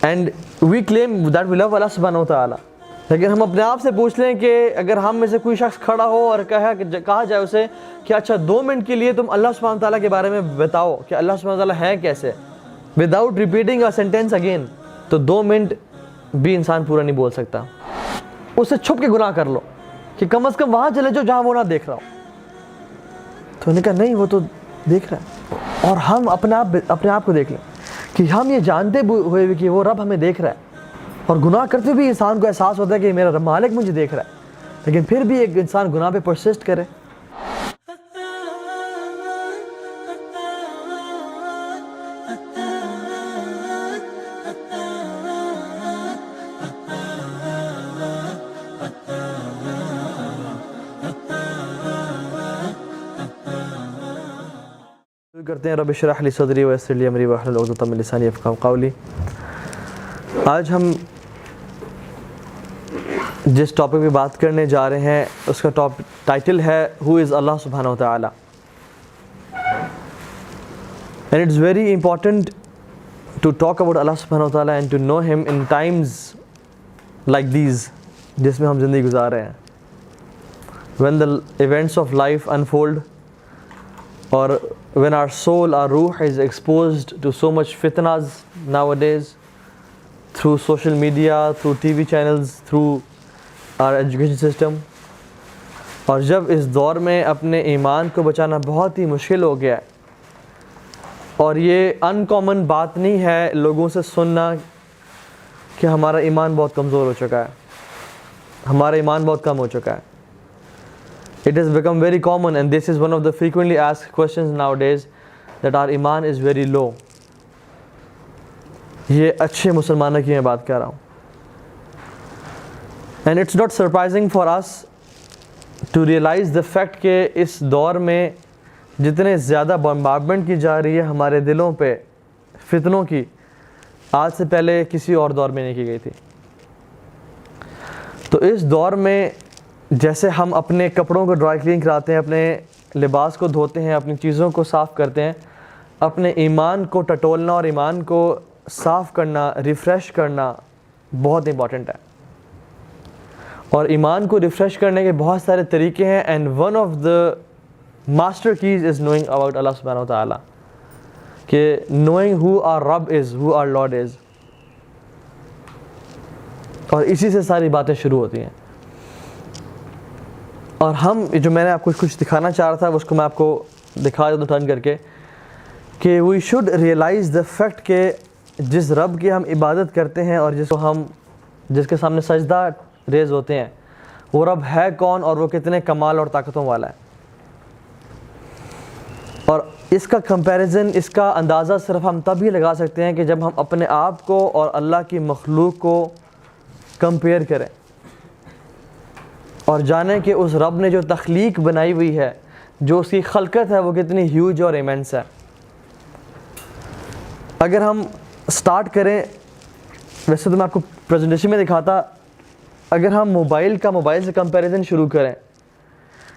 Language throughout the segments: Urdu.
And we claim that we لو اللہ سبحانہ و تعالیٰ. لیکن ہم اپنے آپ سے پوچھ لیں کہ اگر ہم میں سے کوئی شخص کھڑا ہو اور کہا جائے اسے کہ اچھا 2 منٹ کے لیے تم اللہ سبحانہ تعالیٰ کے بارے میں بتاؤ کہ اللہ سبحانہ تعالیٰ ہیں کیسے, without repeating a sentence again, تو 2 منٹ بھی انسان پورا نہیں بول سکتا. اس سے چھپ کے گناہ کر لو کہ کم از کم وہاں چلے جاؤ جہاں وہ نہ دیکھ رہا ہو. تو انہوں نے کہا نہیں وہ تو دیکھ رہا ہے. اور ہم اپنے آپ کو دیکھ لیں کہ ہم یہ جانتے ہوئے بھی کہ وہ رب ہمیں دیکھ رہا ہے, اور گناہ کرتے بھی انسان کو احساس ہوتا ہے کہ میرا مالک مجھے دیکھ رہا ہے, لیکن پھر بھی ایک انسان گناہ پہ پرسسٹ کرے. کرتے ہیں رب اشرح لی صدری ویسر لی امری واحلل عقدۃ من لسانی یفقہوا قولی. آج ہم جس ٹاپک پہ بات کرنے جا رہے ہیں اس کا ٹائٹل ہے ہو از اللہ سبحانہ و تعالیٰ. And it's very important to talk about Allah سبحانہ و تعالیٰ اینڈ ٹو نو ہم ان ٹائمز لائک دیز جس میں ہم زندگی گزار رہے ہیں. when the events of life unfold, or when our soul, our ruh is exposed to so much fitnas nowadays, through social media, through TV channels, through our education system. اور جب اس دور میں اپنے ایمان کو بچانا بہت ہی مشکل ہو گیا ہے, اور یہ ان کامن بات نہیں ہے لوگوں سے سننا کہ ہمارا ایمان بہت کمزور ہو چکا ہے, ہمارا ایمان بہت کم ہو چکا ہے. It has become very common, and this is one of the frequently asked questions nowadays, that our iman is very low. یہ اچھے مسلمانوں کی میں بات کر رہا ہوں. And it's not surprising for us to realize the fact کہ اس دور میں جتنے زیادہ بمبارڈمنٹ کی جا رہی ہے ہمارے دلوں پہ فتنوں کی, آج سے پہلے کسی اور دور میں نہیں کی گئی تھی. تو اس دور میں جیسے ہم اپنے کپڑوں کو ڈرائی کلین کراتے ہیں, اپنے لباس کو دھوتے ہیں, اپنی چیزوں کو صاف کرتے ہیں, اپنے ایمان کو ٹٹولنا اور ایمان کو صاف کرنا, ریفریش کرنا بہت امپورٹنٹ ہے. اور ایمان کو ریفریش کرنے کے بہت سارے طریقے ہیں, and one of the master keys is knowing about Allah سبحانہ و تعالیٰ, کہ نوئنگ ہو آر رب از, ہو آر لارڈ از. اور اسی سے ساری باتیں شروع ہوتی ہیں. اور ہم جو میں نے آپ کو کچھ دکھانا چاہ رہا تھا اس کو میں آپ کو دکھا دیتا ہوں ٹرن کر کے, کہ we should realize the fact کہ جس رب کی ہم عبادت کرتے ہیں اور جس کے سامنے سجدہ ریز ہوتے ہیں, وہ رب ہے کون اور وہ کتنے کمال اور طاقتوں والا ہے. اور اس کا کمپیریزن, اس کا اندازہ صرف ہم تب ہی لگا سکتے ہیں کہ جب ہم اپنے آپ کو اور اللہ کی مخلوق کو کمپیئر کریں اور جانیں کہ اس رب نے جو تخلیق بنائی ہوئی ہے, جو اس کی خلقت ہے, وہ کتنی ہیوج اور ایمنس ہے. اگر ہم سٹارٹ کریں, ویسے تو میں آپ کو پریزنٹیشن میں دکھاتا, اگر ہم موبائل سے کمپیریزن شروع کریں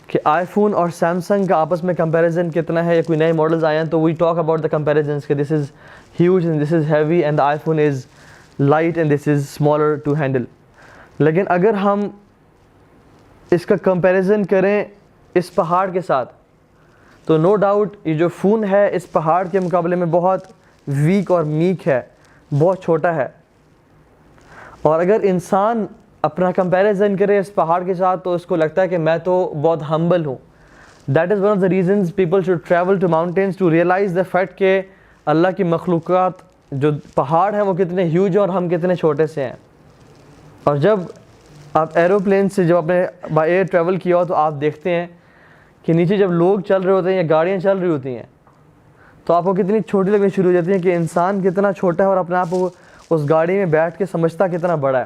کہ آئی فون اور سیمسنگ کا آپس میں کمپیریزن کتنا ہے, یا کوئی نئے ماڈلز آئے ہیں, تو we talk about the comparisons کہ this is huge and this is heavy and iPhone is light and this is smaller to handle. لیکن اگر ہم اس کا کمپیریزن کریں اس پہاڑ کے ساتھ, تو نو ڈاؤٹ یہ جو فون ہے اس پہاڑ کے مقابلے میں بہت ویک اور میک ہے, بہت چھوٹا ہے. اور اگر انسان اپنا کمپیریزن کرے اس پہاڑ کے ساتھ تو اس کو لگتا ہے کہ میں تو بہت ہمبل ہوں. That is one of the reasons people should travel to mountains to realize the fact کہ اللہ کی مخلوقات جو پہاڑ ہیں وہ کتنے ہیوج اور ہم کتنے چھوٹے سے ہیں. اور جب آپ ایروپلین سے جب اپنے بائی ایئر ٹریول کیا ہو تو آپ دیکھتے ہیں کہ نیچے جب لوگ چل رہے ہوتے ہیں یا گاڑیاں چل رہی ہوتی ہیں تو آپ کو کتنی چھوٹی لگنی شروع ہو جاتی ہیں کہ انسان کتنا چھوٹا ہے اور اپنے آپ کو اس گاڑی میں بیٹھ کے سمجھتا کتنا بڑا ہے.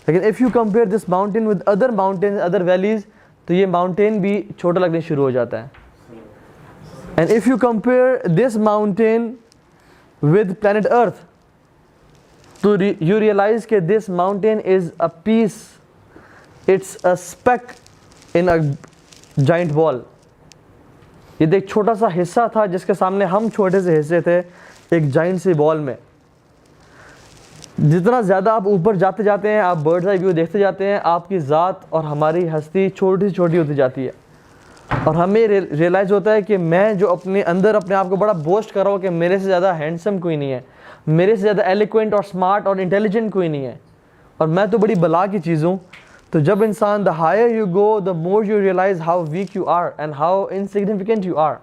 لیکن if you compare this mountain with other mountain, other valleys, تو یہ ماؤنٹین بھی چھوٹا لگنے شروع ہو جاتا ہے. And if you compare this mountain with planet earth, تو you realize کہ this mountain is a piece, it's a speck in a giant ball. یہ ایک چھوٹا سا حصہ تھا جس کے سامنے ہم چھوٹے سے حصے تھے ایک جائنٹ سی بال میں. جتنا زیادہ آپ اوپر جاتے جاتے ہیں, آپ برڈز آئی ویو دیکھتے جاتے ہیں, آپ کی ذات اور ہماری ہستی چھوٹی چھوٹی ہوتی جاتی ہے, اور ہمیں ریئلائز ہوتا ہے کہ میں جو اپنے اندر اپنے آپ کو بڑا بوسٹ کر رہا ہوں کہ میرے سے زیادہ ہینڈسم کوئی نہیں ہے, میرے سے زیادہ ایلیکوینٹ اور اسمارٹ اور انٹیلیجنٹ کوئی نہیں ہے, اور میں تو بڑی بلا کی چیز ہوں. تو جب انسان the higher you go, the more you realize how weak you are and how insignificant you are.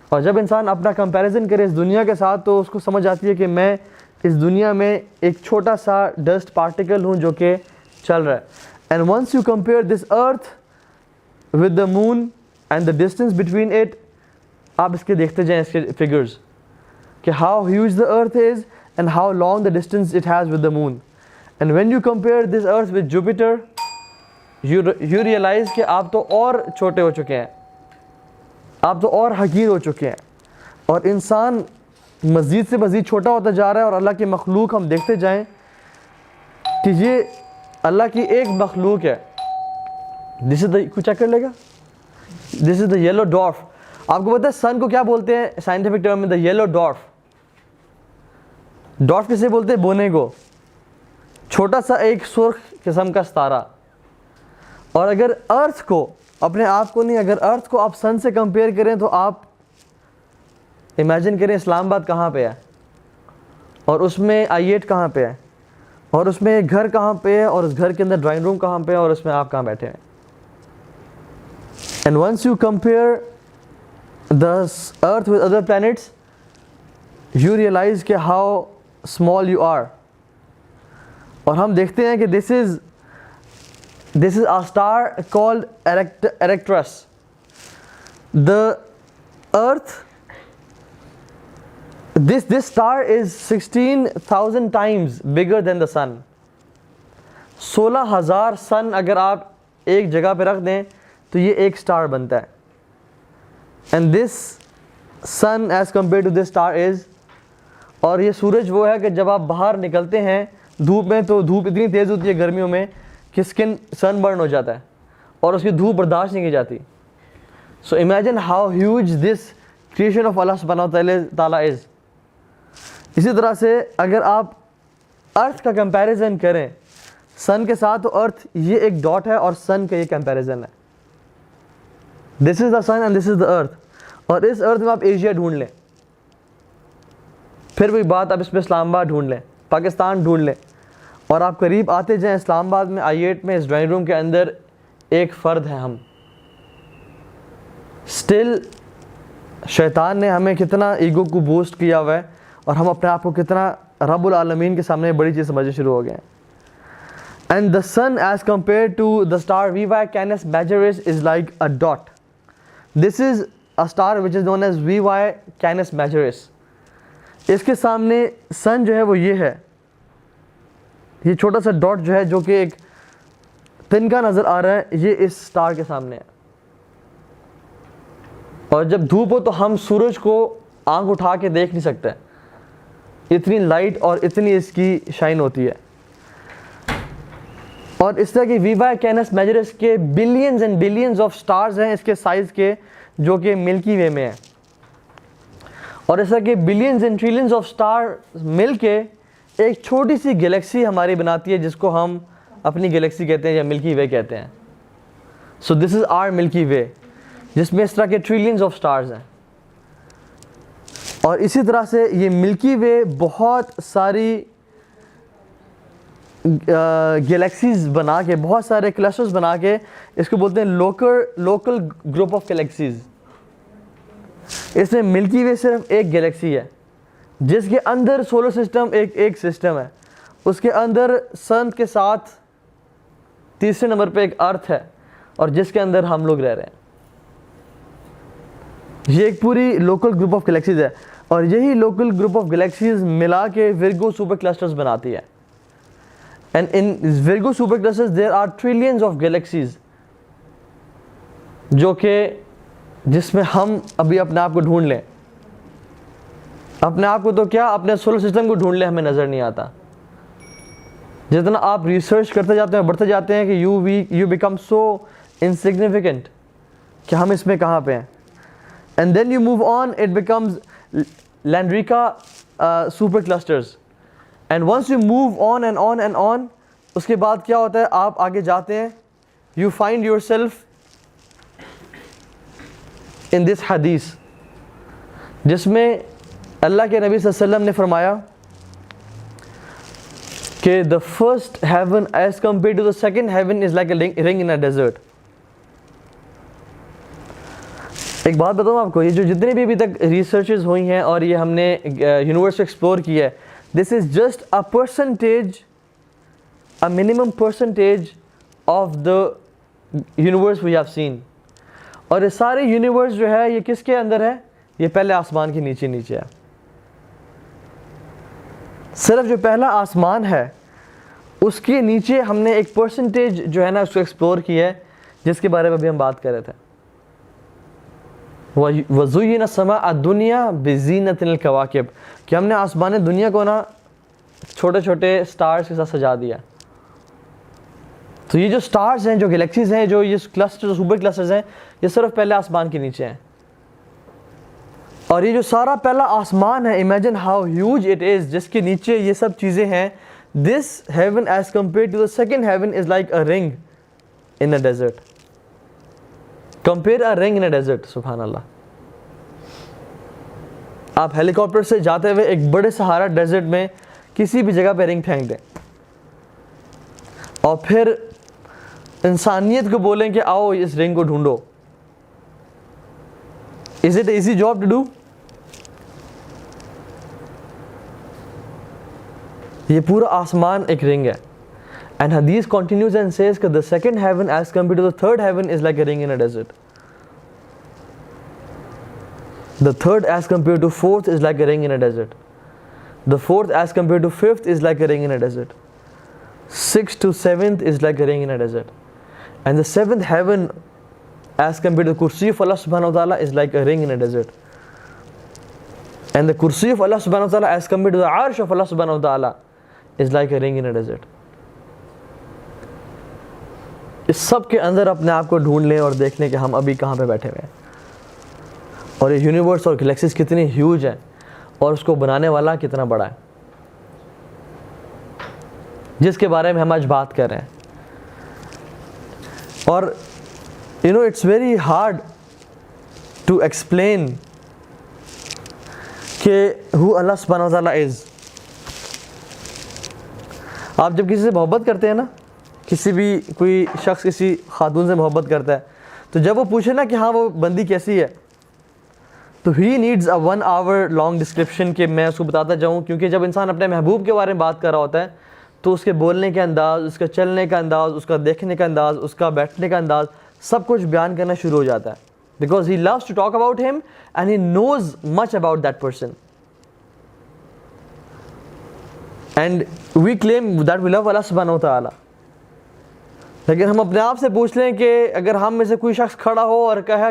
اور جب انسان اپنا کمپیریزن کرے اس دنیا کے ساتھ تو اس کو سمجھ آتی ہے کہ میں اس دنیا میں ایک چھوٹا سا ڈسٹ پارٹیکل ہوں جو کہ چل رہا ہے. And once you compare this earth with the moon and the distance between it, آپ اس کے دیکھتے جائیں اس کے فگرز کہ how huge the earth is and how long the distance it has with the moon. And when you compare this earth with Jupiter, you realize کہ آپ تو اور چھوٹے ہو چکے ہیں, آپ تو اور حقیر ہو چکے ہیں, اور انسان مزید سے مزید چھوٹا ہوتا جا رہا ہے. اور اللہ کی مخلوق ہم دیکھتے جائیں کہ یہ اللہ کی ایک مخلوق ہے. دس از دا, کوئی چیک کر لے گا, دس از دا یلو ڈوارف. آپ کو پتہ ہے سن کو کیا بولتے ہیں سائنٹیفک ٹرم میں؟ دا یلو ڈوارف. ڈوارف کسے بولتے ہیں؟ بونے کو, چھوٹا سا ایک سرخ قسم کا ستارہ. اور اگر ارتھ کو, اپنے آپ کو نہیں, اگر ارتھ کو آپ سن سے کمپیئر کریں تو آپ امیجن کریں اسلام آباد کہاں پہ ہے, اور اس میں I-8 کہاں پہ ہے, اور اس میں ایک گھر کہاں پہ ہے, اور اس گھر کے اندر ڈرائنگ روم کہاں پہ ہے, اور اس میں آپ کہاں بیٹھے ہیں. And once you compare the earth with other planets, you realize کہ ہاؤ اسمال یو آر. اور ہم دیکھتے ہیں کہ this is a star called Erectus. The earth, this star is 16,000 times bigger than the sun. 16,000 سن اگر آپ ایک جگہ پہ رکھ دیں تو یہ ایک سٹار بنتا ہے. And this sun as compared to this star is, اور یہ سورج وہ ہے کہ جب آپ باہر نکلتے ہیں دھوپ میں تو دھوپ اتنی تیز ہوتی ہے گرمیوں میں کہ اسکن سن برن ہو جاتا ہے, اور اس کی دھوپ برداشت نہیں کی جاتی. So imagine how huge this creation of Allah سبحانہ تعالیٰ از. اسی طرح سے اگر آپ ارتھ کا کمپیریزن کریں سن کے ساتھ تو ارتھ یہ ایک ڈاٹ ہے اور سن کا یہ کمپیریزن ہے. This is the sun and this از دا ارتھ. اور اس ارتھ میں آپ ایشیا ڈھونڈ لیں, پھر وہی بات آپ اس میں اسلام آباد ڈھونڈ لیں, پاکستان ڈھونڈ لیں, اور آپ قریب آتے جائیں اسلام آباد میں I-8 میں اس ڈرائنگ روم کے اندر ایک فرد ہے ہم. اسٹل شیطان نے ہمیں کتنا ایگو کو بوسٹ کیا ہوا ہے, اور ہم اپنے آپ کو کتنا رب العالمین کے سامنے بڑی چیز سمجھنے شروع ہو گئے ہیں. And the sun as compare to the star VY Canis Majoris is like a dot. This is a star which is known as VY Canis Majoris. اس کے سامنے سن جو ہے وہ یہ ہے, یہ چھوٹا سا ڈاٹ جو ہے جو کہ ایک تنکا نظر آ رہا ہے, یہ اس سٹار کے سامنے ہے. اور جب دھوپ ہو تو ہم سورج کو آنکھ اٹھا کے دیکھ نہیں سکتے, اتنی لائٹ اور اتنی اس کی شائن ہوتی ہے. اور اس طرح کی VY Canis Majoris کے billions and billions of stars ہیں اس کے سائز کے, جو کہ ملکی وے میں ہیں. اور اس طرح کے billions and trillions of star مل کے ایک چھوٹی سی گلیکسی ہماری بناتی ہے, جس کو ہم اپنی گلیکسی کہتے ہیں یا ملکی وے کہتے ہیں. سو دس از آر ملکی وے, جس میں اس طرح کے ٹریلینز آف سٹارز ہیں. اور اسی طرح سے یہ ملکی وے بہت ساری گلیکسیز بنا کے, بہت سارے کلسٹرز بنا کے, اس کو بولتے ہیں لوکل گروپ آف گلیکسیز. اس میں ملکی وے صرف ایک گلیکسی ہے, جس کے اندر سولر سسٹم ایک سسٹم ہے, اس کے اندر سن کے ساتھ تیسرے نمبر پہ ایک ارتھ ہے, اور جس کے اندر ہم لوگ رہ رہے ہیں. یہ ایک پوری لوکل گروپ آف گلیکسیز ہے, اور یہی لوکل گروپ آف گلیکسیز ملا کے ورگو سپر کلسٹرز بناتی ہے. And in Virgo super clusters there are trillions of galaxies, جو کہ جس میں ہم ابھی اپنے آپ کو ڈھونڈ لیں. اپنے آپ کو تو کیا, اپنے سولر سسٹم کو ڈھونڈ لیں, ہمیں نظر نہیں آتا. جتنا آپ ریسرچ کرتے جاتے ہیں, بڑھتے جاتے ہیں کہ یو بیکم سو انسگنیفیکنٹ کہ ہم اس میں کہاں پہ ہیں. And then you move on, it becomes Laniakea super clusters, and once you move on and on and on, اس کے بعد کیا ہوتا ہے, آپ آگے جاتے ہیں, you find yourself in this حدیث, جس میں اللہ کے نبی صلی اللہ علیہ وسلم نے فرمایا کہ the first heaven as compared to the second heaven is like a ring in a desert. ایک بات بتاؤں آپ کو, یہ جو جتنے بھی ابھی تک ریسرچز ہوئی ہیں اور یہ ہم نے یونیورس کو ایکسپلور کیا ہے, this is just a percentage, a minimum percentage of the universe we have seen. اور یہ سارے یونیورس جو ہے یہ کس کے اندر ہے؟ یہ پہلے آسمان کے نیچے نیچے ہے. صرف جو پہلا آسمان ہے اس کے نیچے ہم نے ایک پرسنٹیج جو ہے نا اس کو ایکسپلور کیا ہے, جس کے بارے میں ابھی ہم بات کر رہے تھے. وَزُيِّنَ السَّمَاءَ الدُّنْيَا بِزِينَةٍ الْكَوَاكِبِ, کہ ہم نے آسمان دنیا کو نا چھوٹے چھوٹے سٹارز کے ساتھ سجا دیا. تو یہ جو سٹارز ہیں, جو گلیکسیز ہیں, جو یہ کلسٹر سپر کلسٹرز ہیں, یہ صرف پہلے آسمان کے نیچے ہیں. اور یہ جو سارا پہلا آسمان ہے, imagine how huge it is, جس کے نیچے یہ سب چیزیں ہیں. This heaven as compare to the second heaven is like a ring in a desert. Compare a ring in a desert. سبحان اللہ. آپ ہیلی کاپٹر سے جاتے ہوئے ایک بڑے سہارا ڈیزرٹ میں کسی بھی جگہ پہ رنگ پھینک دیں, اور پھر انسانیت کو بولیں کہ آؤ اس رنگ کو ڈھونڈو. Is it an easy job to do? یہ پورا آسمان ایک رنگ ہے. And Hadith continues and says that the second heaven as compared to the third heaven is like a ring in a desert. The third as compared to fourth is like a ring in a desert. The fourth as compared to fifth is like a ring in a desert. Sixth to seventh is like a ring in a desert. And the seventh heaven as compared to the kursi of Allah subhanahu wa ta'ala is like a ring in a desert. And the kursi of Allah subhanahu wa ta'ala as compared to the arsh of Allah subhanahu wa ta'ala is like a ring in a desert. اس سب کے اندر اپنے آپ کو ڈھونڈ لیں اور دیکھ لیں کہ ہم ابھی کہاں پہ بیٹھے ہوئے ہیں, اور یہ یونیورس اور گلیکسیز کتنی ہیوج ہیں, اور اس کو بنانے والا کتنا بڑا ہے, جس کے بارے میں ہم آج بات کر رہے ہیں. اور you know it's very hard to explain کہ who Allah subhanahu wa ta'ala is. آپ جب کسی سے محبت کرتے ہیں نا, کسی بھی کوئی شخص کسی خاتون سے محبت کرتا ہے, تو جب وہ پوچھے نا کہ ہاں وہ بندی کیسی ہے, تو he needs a 1 hour long description کہ میں اس کو بتاتا جاؤں. کیونکہ جب انسان اپنے محبوب کے بارے میں بات کر رہا ہوتا ہے تو اس کے بولنے کا انداز, اس کا چلنے کا انداز, اس کا دیکھنے کا انداز, اس کا بیٹھنے کا انداز, سب کچھ بیان کرنا شروع ہو جاتا ہے. Because he loves to talk about him and he knows much about that person. And we claim that we love Allah subhanahu wa ta'ala. لیکن ہم اپنے آپ سے پوچھ لیں کہ اگر ہم میں سے کوئی شخص کھڑا ہو اور کہا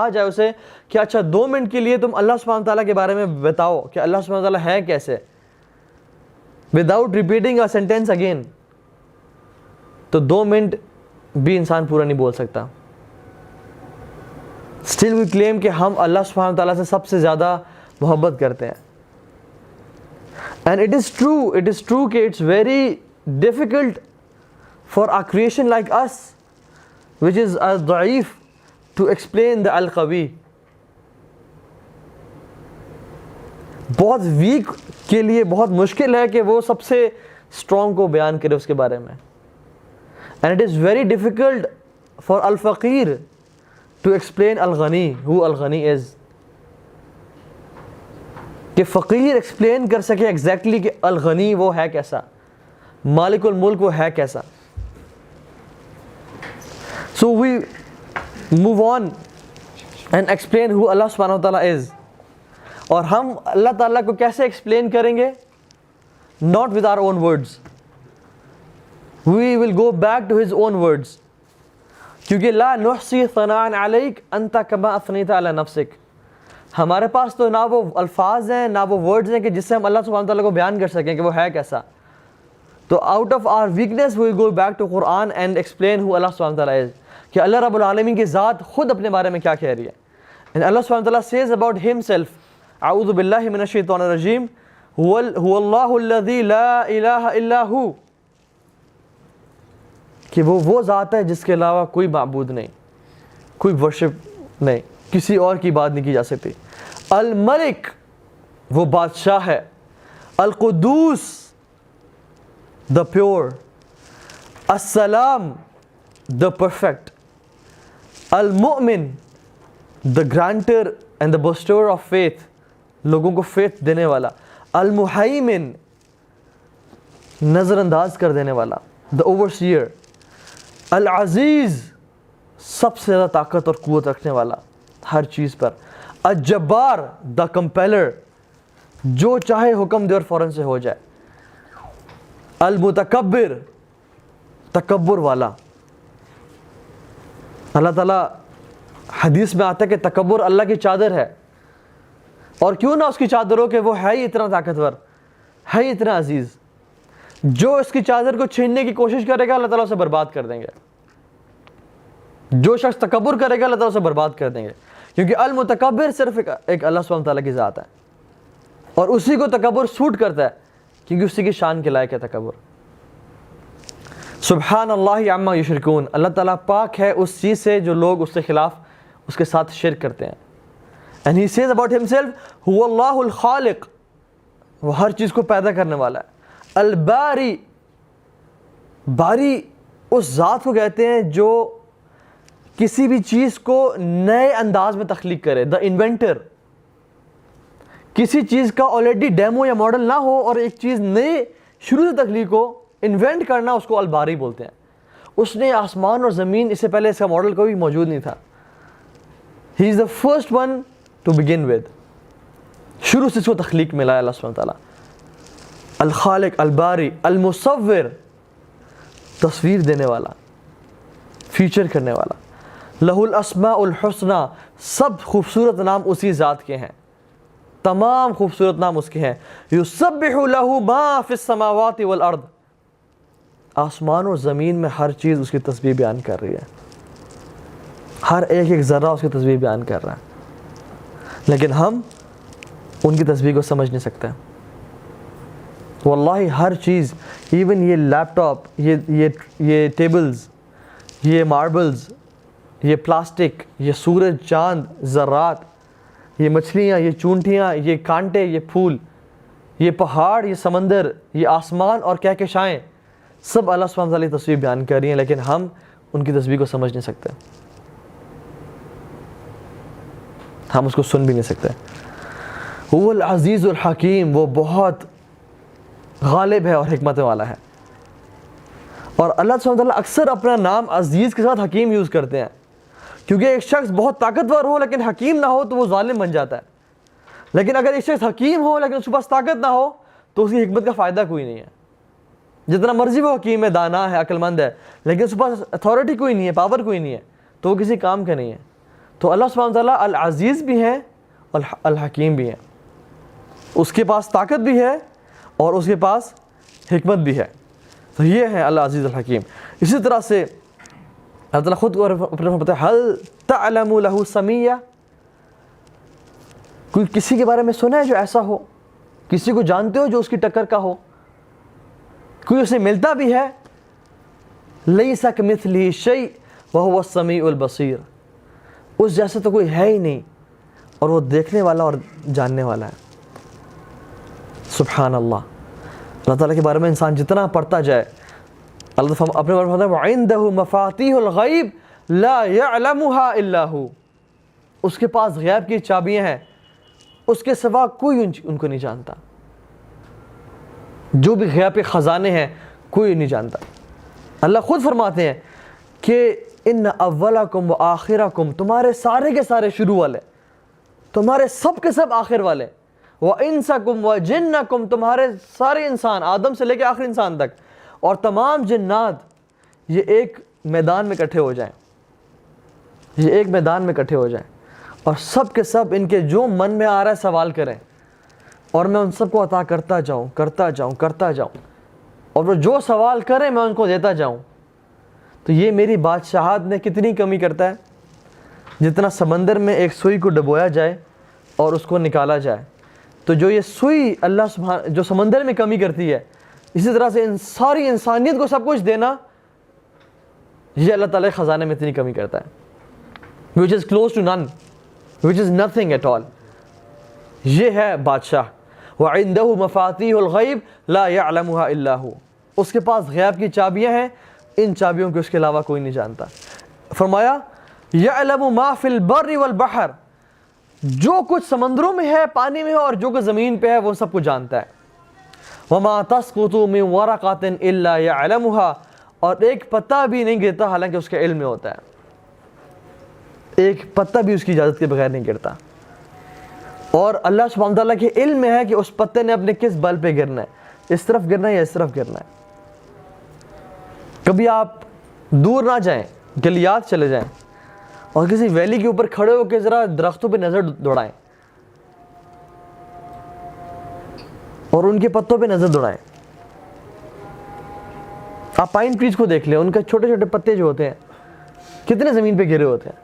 جائے اسے کہ اچھا 2 منٹ کے لیے تم اللہ سبحانہ تعالیٰ کے بارے میں بتاؤ کہ اللہ سبحانہ تعالیٰ ہے کیسے, without repeating a sentence again, تو 2 منٹ بھی انسان پورا نہیں بول سکتا. Still we claim کہ ہم اللہ سبحانہ تعالیٰ سے سب سے زیادہ محبت کرتے ہیں. And it is true کہ it's very difficult for a creation like us, which is ضعیف, to explain the al-qawi. بہت ویک کے لیے بہت مشکل ہے کہ وہ سب سے اسٹرانگ کو بیان کرے اس کے بارے میں. And it is very difficult for al-faqir to explain al-ghani, who al-ghani is. کہ فقیر ایکسپلین کر سکے ایگزیکٹلی کہ الغنی وہ ہے کیسا, مالک الملک وہ ہے کیسا. So we move on and explain who Allah subhanahu wa ta'ala is. اور ہم اللہ تعالیٰ کو کیسے ایکسپلین کریں گے؟ Not with our own words. We will go back to his own words. کیونکہ لا نحصی ثناء علیک انت کما اثنیت علی نفسک. ہمارے پاس تو نہ وہ الفاظ ہیں نہ وہ ورڈز ہیں کہ جس سے ہم اللہ سبحانہ تعالیٰ کو بیان کر سکیں کہ وہ ہے کیسا. تو out of our weakness we go back to Quran and explain how Allah سبحانہ تعالیٰ از, کہ اللہ رب العالمین کی ذات خود اپنے بارے میں کیا کہہ رہی ہے. اینڈ اللہ سبحانہ تعالیٰ سیز اباؤٹ ہمسیلف, اعوذ باللہ من الشیطان الرجیم, هو اللہ الذی لا الہ الا ہو، کہ وہ ذات ہے جس کے علاوہ کوئی معبود نہیں، کوئی ورشپ نہیں، کسی اور کی بات نہیں کی جا سکتی۔ الملک، وہ بادشاہ ہے۔ القدوس، دا پیور۔ السلام، دا پرفیکٹ۔ المؤمن، دا granter and the بسٹور of faith, لوگوں کو فیتھ دینے والا۔ المہیمن، نظر انداز کر دینے والا، دا اوورسیئر۔ العزیز، سب سے زیادہ طاقت اور قوت رکھنے والا ہر چیز پر۔ الجبار، دا کمپیلر، جو چاہے حکم دے اور فوراً سے ہو جائے۔ المتکبر، تکبر والا۔ اللہ تعالیٰ حدیث میں آتا ہے کہ تکبر اللہ کی چادر ہے، اور کیوں نہ اس کی چادر ہو کہ وہ ہے ہی اتنا طاقتور، ہے ہی اتنا عزیز، جو اس کی چادر کو چھیننے کی کوشش کرے گا اللہ تعالیٰ اسے برباد کر دیں گے۔ جو شخص تکبر کرے گا اللہ تعالیٰ اسے برباد کر دیں گے، کیونکہ المتکبر صرف ایک اللہ سبحانہ تعالیٰ کی ذات ہے، اور اسی کو تکبر سوٹ کرتا ہے کیونکہ اسی کی شان کے لائق ہے تکبر۔ سبحان اللہ عما یشرکون، اللہ تعالیٰ پاک ہے اس چیز سے جو لوگ اس کے خلاف اس کے ساتھ شرک کرتے ہیں۔ And he says about himself, هو اللہ الخالق، وہ ہر چیز کو پیدا کرنے والا ہے۔ الباری، باری اس ذات کو کہتے ہیں جو کسی بھی چیز کو نئے انداز میں تخلیق کرے، دا انوینٹر۔ کسی چیز کا آلریڈی ڈیمو یا ماڈل نہ ہو اور ایک چیز نئے شروع سے تخلیق ہو، انوینٹ کرنا، اس کو الباری بولتے ہیں۔ اس نے آسمان اور زمین، اس سے پہلے اس کا ماڈل کوئی موجود نہیں تھا۔ He is the first one to begin with، شروع سے اس کو تخلیق ملا ہے اللہ سبحانہ تعالیٰ۔ الخالق، الباری، المصور، تصویر دینے والا، فیچر کرنے والا۔ لہ الاسماء الحسنی، سب خوبصورت نام اسی ذات کے ہیں، تمام خوبصورت نام اس کے ہیں۔ یسبح لہ ما فی السماوات والارض، آسمان اور زمین میں ہر چیز اس کی تسبیح بیان کر رہی ہے، ہر ایک ذرہ اس کی تسبیح بیان کر رہا ہے، لیکن ہم ان کی تسبیح کو سمجھ نہیں سکتے۔ واللہ ہر چیز، ایون یہ لیپ ٹاپ، یہ ٹیبلز، یہ ماربلز، یہ پلاسٹک، یہ سورج، چاند، ذرات، یہ مچھلیاں، یہ چونٹیاں، یہ کانٹے، یہ پھول، یہ پہاڑ، یہ سمندر، یہ آسمان اور کہکشائیں، سب اللہ سبحانہ تعالیٰ کی تسبیح بیان کر رہی ہیں، لیکن ہم ان کی تسبیح کو سمجھ نہیں سکتے، ہم اس کو سن بھی نہیں سکتے۔ هو العزیز الحکیم، وہ بہت غالب ہے اور حکمت والا ہے۔ اور اللہ سبحانہ تعالیٰ اکثر اپنا نام عزیز کے ساتھ حکیم یوز کرتے ہیں، کیونکہ ایک شخص بہت طاقتور ہو لیکن حکیم نہ ہو تو وہ ظالم بن جاتا ہے، لیکن اگر ایک شخص حکیم ہو لیکن اس کے پاس طاقت نہ ہو تو اس کی حکمت کا فائدہ کوئی نہیں ہے۔ جتنا مرضی وہ حکیم ہے، دانا ہے، عقل مند ہے، لیکن اس کے پاس اتھارٹی کوئی نہیں ہے، پاور کوئی نہیں ہے، تو وہ کسی کام کا نہیں ہے۔ تو اللہ سبحانہ تعالیٰ العزیز بھی ہیں اور الحکیم بھی ہیں، اس کے پاس طاقت بھی ہے اور اس کے پاس حکمت بھی ہے۔ تو یہ ہے اللہ عزیز الحکیم۔ اسی طرح سے اللہ تعالیٰ خود کو اپنے فرماتا ہے حل تعلم لہ سمیہ، کوئی کسی کے بارے میں سنا ہے جو ایسا ہو؟ کسی کو جانتے ہو جو اس کی ٹکر کا ہو؟ کوئی اسے ملتا بھی ہے؟ لیس کمثلہ شیء وہو السمیع البصیر، اس جیسا تو کوئی ہے ہی نہیں اور وہ دیکھنے والا اور جاننے والا ہے۔ سبحان اللہ، اللہ تعالیٰ کے بارے میں انسان جتنا پڑھتا جائے، اللہ تعالیٰ اپنے بارے میں فرماتا ہے وَعِندَهُ مَفَاتِيحُ الْغَيْبِ لَا يَعْلَمُهَا إِلَّا هُ، اس کے پاس غیب کی چابیاں ہیں، اس کے سوا کوئی ان کو نہیں جانتا، جو بھی غیب کے خزانے ہیں کوئی نہیں جانتا۔ اللہ خود فرماتے ہیں کہ ان اولکم و آخرکم، تمہارے سارے کے سارے شروع والے، تمہارے سب کے سب آخر والے، و انسکم و جنکم، تمہارے سارے انسان آدم سے لے کے آخری انسان تک، اور تمام جنات، یہ ایک میدان میں اکٹھے ہو جائیں، یہ ایک میدان میں اکٹھے ہو جائیں اور سب کے سب ان کے جو من میں آ رہا ہے سوال کریں، اور میں ان سب کو عطا کرتا جاؤں کرتا جاؤں کرتا جاؤں، اور وہ جو سوال کریں میں ان کو دیتا جاؤں، تو یہ میری بادشاہت نے کتنی کمی کرتا ہے؟ جتنا سمندر میں ایک سوئی کو ڈبویا جائے اور اس کو نکالا جائے تو جو یہ سوئی اللہ سبحانہ جو سمندر میں کمی کرتی ہے، اسی طرح سے ساری انسانیت کو سب کچھ دینا، یہ اللہ تعالیٰ کے خزانے میں اتنی کمی کرتا ہے، which is close to none, which is nothing at all. یہ ہے بادشاہ. وَعِنْدَهُ مَفَاتِيحُ الْغَيْبِ لَا يَعْلَمُهَا إِلَّا هُوَ. اس کے پاس غیب کی چابیاں ہیں، ان چابیوں کو اس کے علاوہ کوئی نہیں جانتا. فرمایا يَعْلَمُ مَا فِي الْبَرِّ وَالْبَحْرِ، جو کچھ سمندروں میں ہے، پانی میں ہے، اور جو کچھ زمین پہ ہے، وہ سب کچھ جانتا ہے. وَمَا تَسْقُطُ مِنْ وَرَقَةٍ إِلَّا يَعْلَمُهَا، اور ایک پتا بھی نہیں گرتا حالانکہ اس کے علم میں ہوتا ہے. ایک پتا بھی اس کی اجازت کے بغیر نہیں گرتا. اور اللہ سبحانہ تعالیٰ کے علم میں ہے کہ اس پتے نے اپنے کس بل پہ گرنا ہے، اس طرف گرنا ہے یا اس طرف گرنا ہے. کبھی آپ دور نہ جائیں، گلیات چلے جائیں اور کسی ویلی کے اوپر کھڑے ہو کے ذرا درختوں پہ نظر دوڑائیں اور ان کے پتوں پہ نظر دوڑائیں. آپ پائن ٹریز کو دیکھ لیں، ان کے چھوٹے چھوٹے پتے جو ہوتے ہیں کتنے زمین پہ گرے ہوتے ہیں.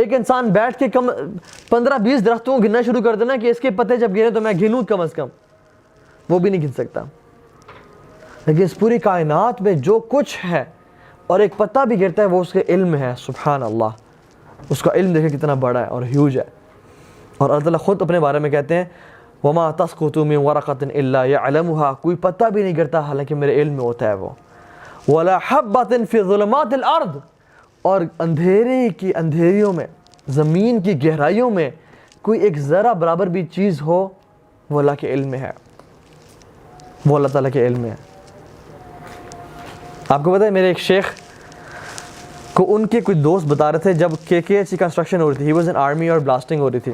ایک انسان بیٹھ کے 15-20 درختوں کو گننا شروع کر دینا کہ اس کے پتے جب گرے تو میں گنوں کم از کم، وہ بھی نہیں گن سکتا. لیکن اس پوری کائنات میں جو کچھ ہے اور ایک پتا بھی گرتا ہے وہ اس کے علم میں ہے. سبحان اللہ، اس کا علم دیکھیں کتنا بڑا ہے اور ہیوج ہے. اور اللہ تعالیٰ خود اپنے بارے میں کہتے ہیں وَمَا تَسْقُطُ مِنْ وَرَقَةٍ إِلَّا يَعْلَمُهَا، کوئی پتا بھی نہیں گرتا حالانکہ میرے علم میں ہوتا ہے وہ. وَلَا حَبَّةٍ فِي ظُلُمَاتِ الْأَرْضِ، اور اندھیریوں میں، زمین کی گہرائیوں میں کوئی ایک ذرہ برابر بھی چیز ہو، وہ اللہ کے علم میں ہے، وہ اللہ تعالیٰ کے علم میں ہے. آپ کو پتہ ہے میرے ایک شیخ کو ان کے کوئی دوست بتا رہے تھے جب KKH کی کنسٹرکشن ہو رہی تھی، ہی واز ان آرمی اور بلاسٹنگ ہو رہی تھی،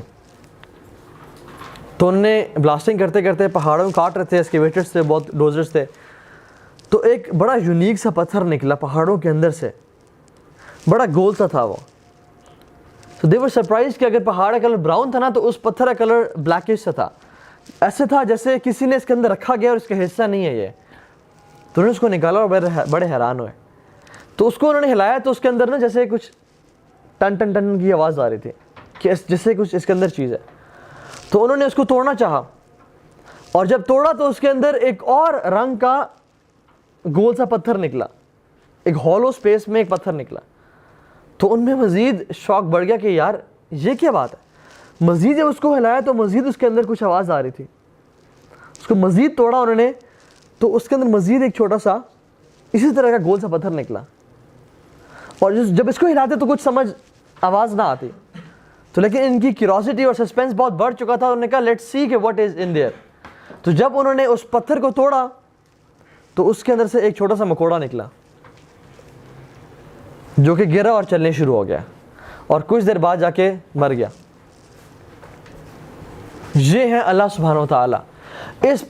تو انہوں نے بلاسٹنگ کرتے کرتے پہاڑوں میں کاٹ رہے تھے، ایکسکیویٹرز تھے، بہت ڈوزرز تھے، تو ایک بڑا یونیک سا پتھر نکلا پہاڑوں کے اندر سے، بڑا گول سا تھا وہ. تو دے ور سرپرائز کہ اگر پہاڑ کا کلر براؤن تھا نا تو اس پتھر کا کلر بلیکش سا تھا، ایسے تھا جیسے کسی نے اس کے اندر رکھا گیا اور اس کا حصہ نہیں ہے یہ. تو انہوں نے اس کو نکالا اور بڑے حیران ہوئے. تو اس کو انہوں نے ہلایا تو اس کے اندر نا جیسے کچھ ٹن ٹن ٹن کی آواز آ رہی تھی کہ جیسے کچھ اس کے اندر چیز ہے. تو انہوں نے اس کو توڑنا چاہا اور جب توڑا تو اس کے اندر ایک اور رنگ کا گول سا پتھر نکلا، ایک ہالو سپیس میں ایک پتھر نکلا. تو ان میں مزید شوق بڑھ گیا کہ یار یہ کیا بات ہے. مزید جب اس کو ہلایا تو مزید اس کے اندر کچھ آواز آ رہی تھی. اس کو مزید توڑا انہوں نے تو اس کے اندر مزید ایک چھوٹا سا اسی طرح کا گول سا پتھر نکلا. اور جب اس کو ہلاتے تو کچھ سمجھ آواز نہ آتی، تو لیکن ان کی کیوریوسٹی اور سسپینس بہت بڑھ چکا تھا. انہوں نے کہا لیٹس سی کہ واٹ از ان دیئر. تو جب انہوں نے اس پتھر کو توڑا تو اس کے اندر سے ایک چھوٹا سا مکوڑا نکلا جو کہ گرا اور چلنے شروع ہو گیا اور کچھ دیر بعد جا کے مر گیا. یہ ہے اللہ سبحانہ و تعالیٰ. اس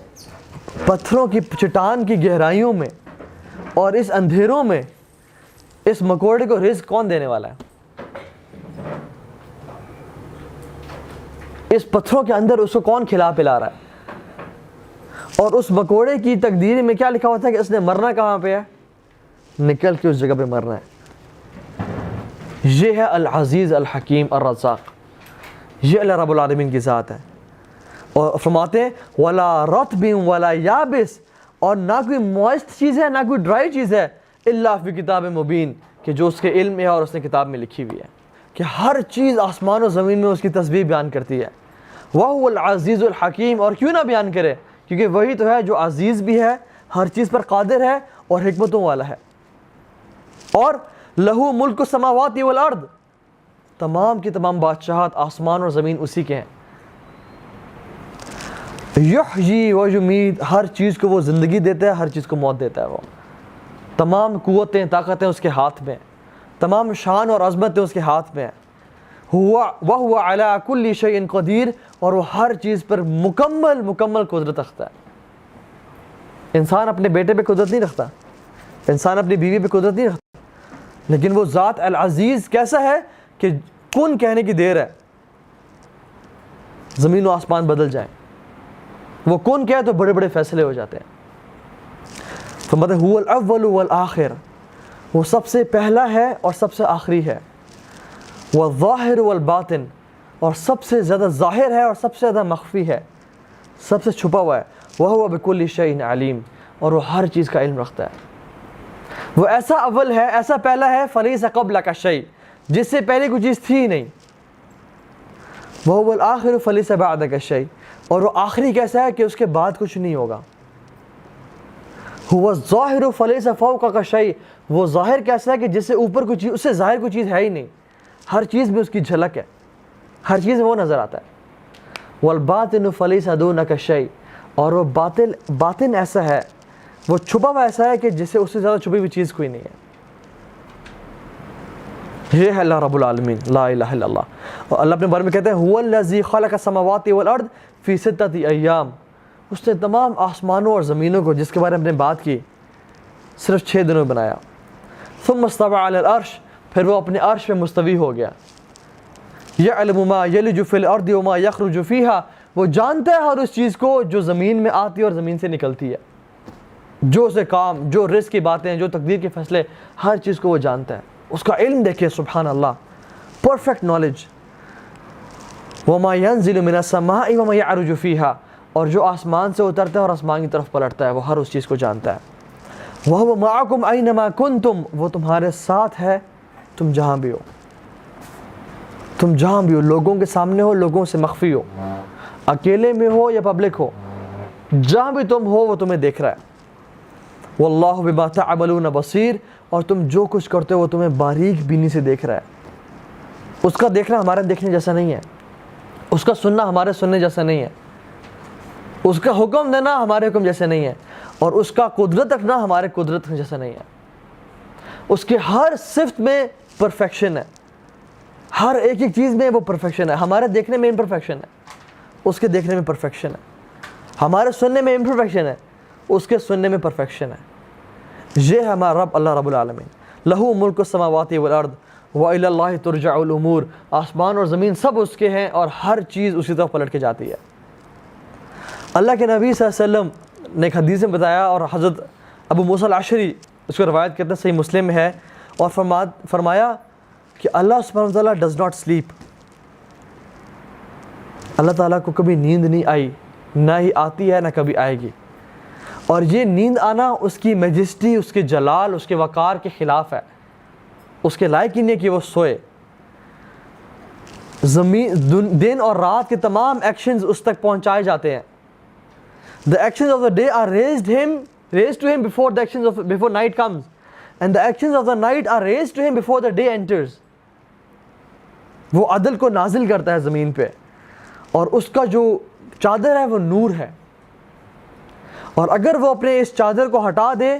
پتھروں کی چٹان کی گہرائیوں میں اور اس اندھیروں میں اس مکوڑے کو رزق کون دینے والا ہے؟ اس پتھروں کے اندر اس کو کون کھلا پلا رہا ہے؟ اور اس مکوڑے کی تقدیر میں کیا لکھا ہوا تھا کہ اس نے مرنا کہاں پہ ہے؟ نکل کے اس جگہ پہ مرنا ہے. یہ ہے العزیز الحکیم الرزاق، یہ اللہ رب العالمین کی ذات ہے. اور فرماتے ہیں وَلَا رَطْبٍ وَلَا يَابِسٍ، اور نہ کوئی موئسٹ چیز ہے نہ کوئی ڈرائی چیز ہے، الا فی کتاب مبین، کہ جو اس کے علم میں ہے اور اس نے کتاب میں لکھی ہوئی ہے. کہ ہر چیز آسمان و زمین میں اس کی تسبیح بیان کرتی ہے. وَهُوَ الْعَزِيزُ الْحَكِيمُ، اور کیوں نہ بیان کرے، کیونکہ وہی تو ہے جو عزیز بھی ہے، ہر چیز پر قادر ہے اور حکمتوں والا ہے. اور لہو ملک السماوات والارض، تمام کی تمام بادشاہت آسمان اور زمین اسی کے ہیں. یحیی و یمیت، ہر چیز کو وہ زندگی دیتا ہے، ہر چیز کو موت دیتا ہے. وہ تمام قوتیں طاقتیں اس کے ہاتھ میں، تمام شان اور عظمتیں اس کے ہاتھ میں ہیں. وَهُوَ عَلَىٰ كُلِّ شَيْءٍ قدیر، اور وہ ہر چیز پر مکمل قدرت رکھتا ہے. انسان اپنے بیٹے پہ قدرت نہیں رکھتا، انسان اپنی بیوی پہ قدرت نہیں رکھتا، لیکن وہ ذات العزیز کیسا ہے کہ کن کہنے کی دیر ہے زمین و آسمان بدل جائیں. وہ کن کہے تو بڑے بڑے فیصلے ہو جاتے ہیں. تو مطلب هو الاول والآخر، وہ سب سے پہلا ہے اور سب سے آخری ہے. والظاہر والباطن، اور سب سے زیادہ ظاہر ہے اور سب سے زیادہ مخفی ہے, سب سے چھپا ہوا ہے. وَهُوَ بِكُلِّ شَيْءٍ عَلِيمٌ, اور وہ ہر چیز کا علم رکھتا ہے. وہ ایسا اول ہے, ایسا پہلا ہے, فَلَيْسَ قَبْلَكَ شَيْءٌ, جس سے پہلے کوئی چیز تھی ہی نہیں. وَهُوَ الْآخِرُ فَلَيْسَ بَعْدَكَ شَيْءٌ, اور وہ آخری کیسا ہے کہ اس کے بعد کچھ نہیں ہوگا. هُوَ الظَّاهِرُ فَلَيْسَ فَوْقَكَ شَيْءٌ, وہ ظاہر کیسا ہے کہ جس سے اوپر کوئی چیز, اس سے ظاہر کوئی چیز ہے ہی نہیں. ہر چیز میں اس کی جھلک ہے, ہر چیز میں وہ نظر آتا ہے. وَالْبَاطِنُ فَلَيْسَ دُونَكَ شَيْءٌ, اور وہ باطن ایسا ہے, وہ چھپا ہوا ایسا ہے کہ جس سے اس سے زیادہ چھپی ہوئی چیز کوئی نہیں ہے. یہ ہے اللہ رب العالمین, لا الہ الا اللہ. اور اللہ اپنے بارے میں کہتے ہیں هُوَ الَّذِي خَلَقَ السَّمَاوَاتِ وَالْأَرْضَ فِي سِتَّةِ أَيَّامٍ, اس نے تمام آسمانوں اور زمینوں کو, جس کے بارے میں ہم نے بات کی, صرف 6 دنوں میں بنایا. ثُمَّ اسْتَوَىٰ عَلَى الْعَرْشِ, پھر وہ اپنے عرش پہ مستوی ہو گیا. يَعْلَمُ مَا يَلِجُ فِي الْأَرْضِ وَمَا يَخْرُجُ فِيهَا, وہ جانتا ہے ہر اس چیز کو جو زمین میں آتی ہے اور زمین سے نکلتی ہے. جو اسے کام, جو رزق کی باتیں, جو تقدیر کے فیصلے, ہر چیز کو وہ جانتا ہے. اس کا علم دیکھیں, سبحان اللہ, پرفیکٹ نالج. وَمَا يَنزِلُ مِنَ السَّمَاءِ وَمَا يَعْرُجُ فِيهَا, اور جو آسمان سے اترتا ہے اور آسمان کی طرف پلٹتا ہے, وہ ہر اس چیز کو جانتا ہے. وَهُوَ مَعَكُمْ أَيْنَمَا كُنْتُمْ, وہ تمہارے ساتھ ہے تم جہاں بھی ہو. تم جہاں بھی ہو, لوگوں کے سامنے ہو, لوگوں سے مخفی ہو, اکیلے میں ہو یا پبلک ہو, جہاں بھی تم ہو وہ تمہیں دیکھ رہا ہے. وَاللَّهُ بِمَا تَعْمَلُونَ بَصِيرٌ, اور تم جو کچھ کرتے ہو وہ تمہیں باریک بینی سے دیکھ رہا ہے. اس کا دیکھنا ہمارے دیکھنے جیسا نہیں ہے, اس کا سننا ہمارے سننے جیسا نہیں ہے, اس کا حکم دینا ہمارے حکم جیسے نہیں ہے, اور اس کا قدرت رکھنا ہمارے قدرت جیسا نہیں ہے. اس کے ہر صفت میں پرفیکشن ہے, ہر ایک چیز میں وہ پرفیکشن ہے. ہمارے دیکھنے میں امپرفیکشن ہے, اس کے دیکھنے میں پرفیکشن ہے. ہمارے سننے میں امپرفیکشن ہے, اس کے سننے میں پرفیکشن ہے. یہ ہے ہمارا رب اللہ رب العالمین. لہو ملک السماوات والارض وإلی اللہ ترجع الامور, آسمان اور زمین سب اس کے ہیں اور ہر چیز اسی طرف پلٹ کے جاتی ہے. اللہ کے نبی صلی اللہ علیہ وسلم نے ایک حدیث میں بتایا, اور حضرت ابو موسیٰ الاشعری اس کو روایت کرتے ہیں, صحیح مسلم میں ہے, اور فرمایا کہ اللہ سبحانہ وتعالیٰ ڈز ناٹ سلیپ, اللہ تعالیٰ کو کبھی نیند نہیں آئی, نہ ہی آتی ہے, نہ کبھی آئے گی. اور یہ نیند آنا اس کی میجسٹی, اس کے جلال, اس کے وقار کے خلاف ہے. اس کے لائق ہی نہیں کہ وہ سوئے. دن اور رات کے تمام ایکشنز اس تک پہنچائے جاتے ہیں. The actions of the day are raised to him before the actions of before night comes, and the actions of the night are raised to him before the day enters. وہ عدل کو نازل کرتا ہے زمین پہ, اور اس کا جو چادر ہے وہ نور ہے. اور اگر وہ اپنے اس چادر کو ہٹا دے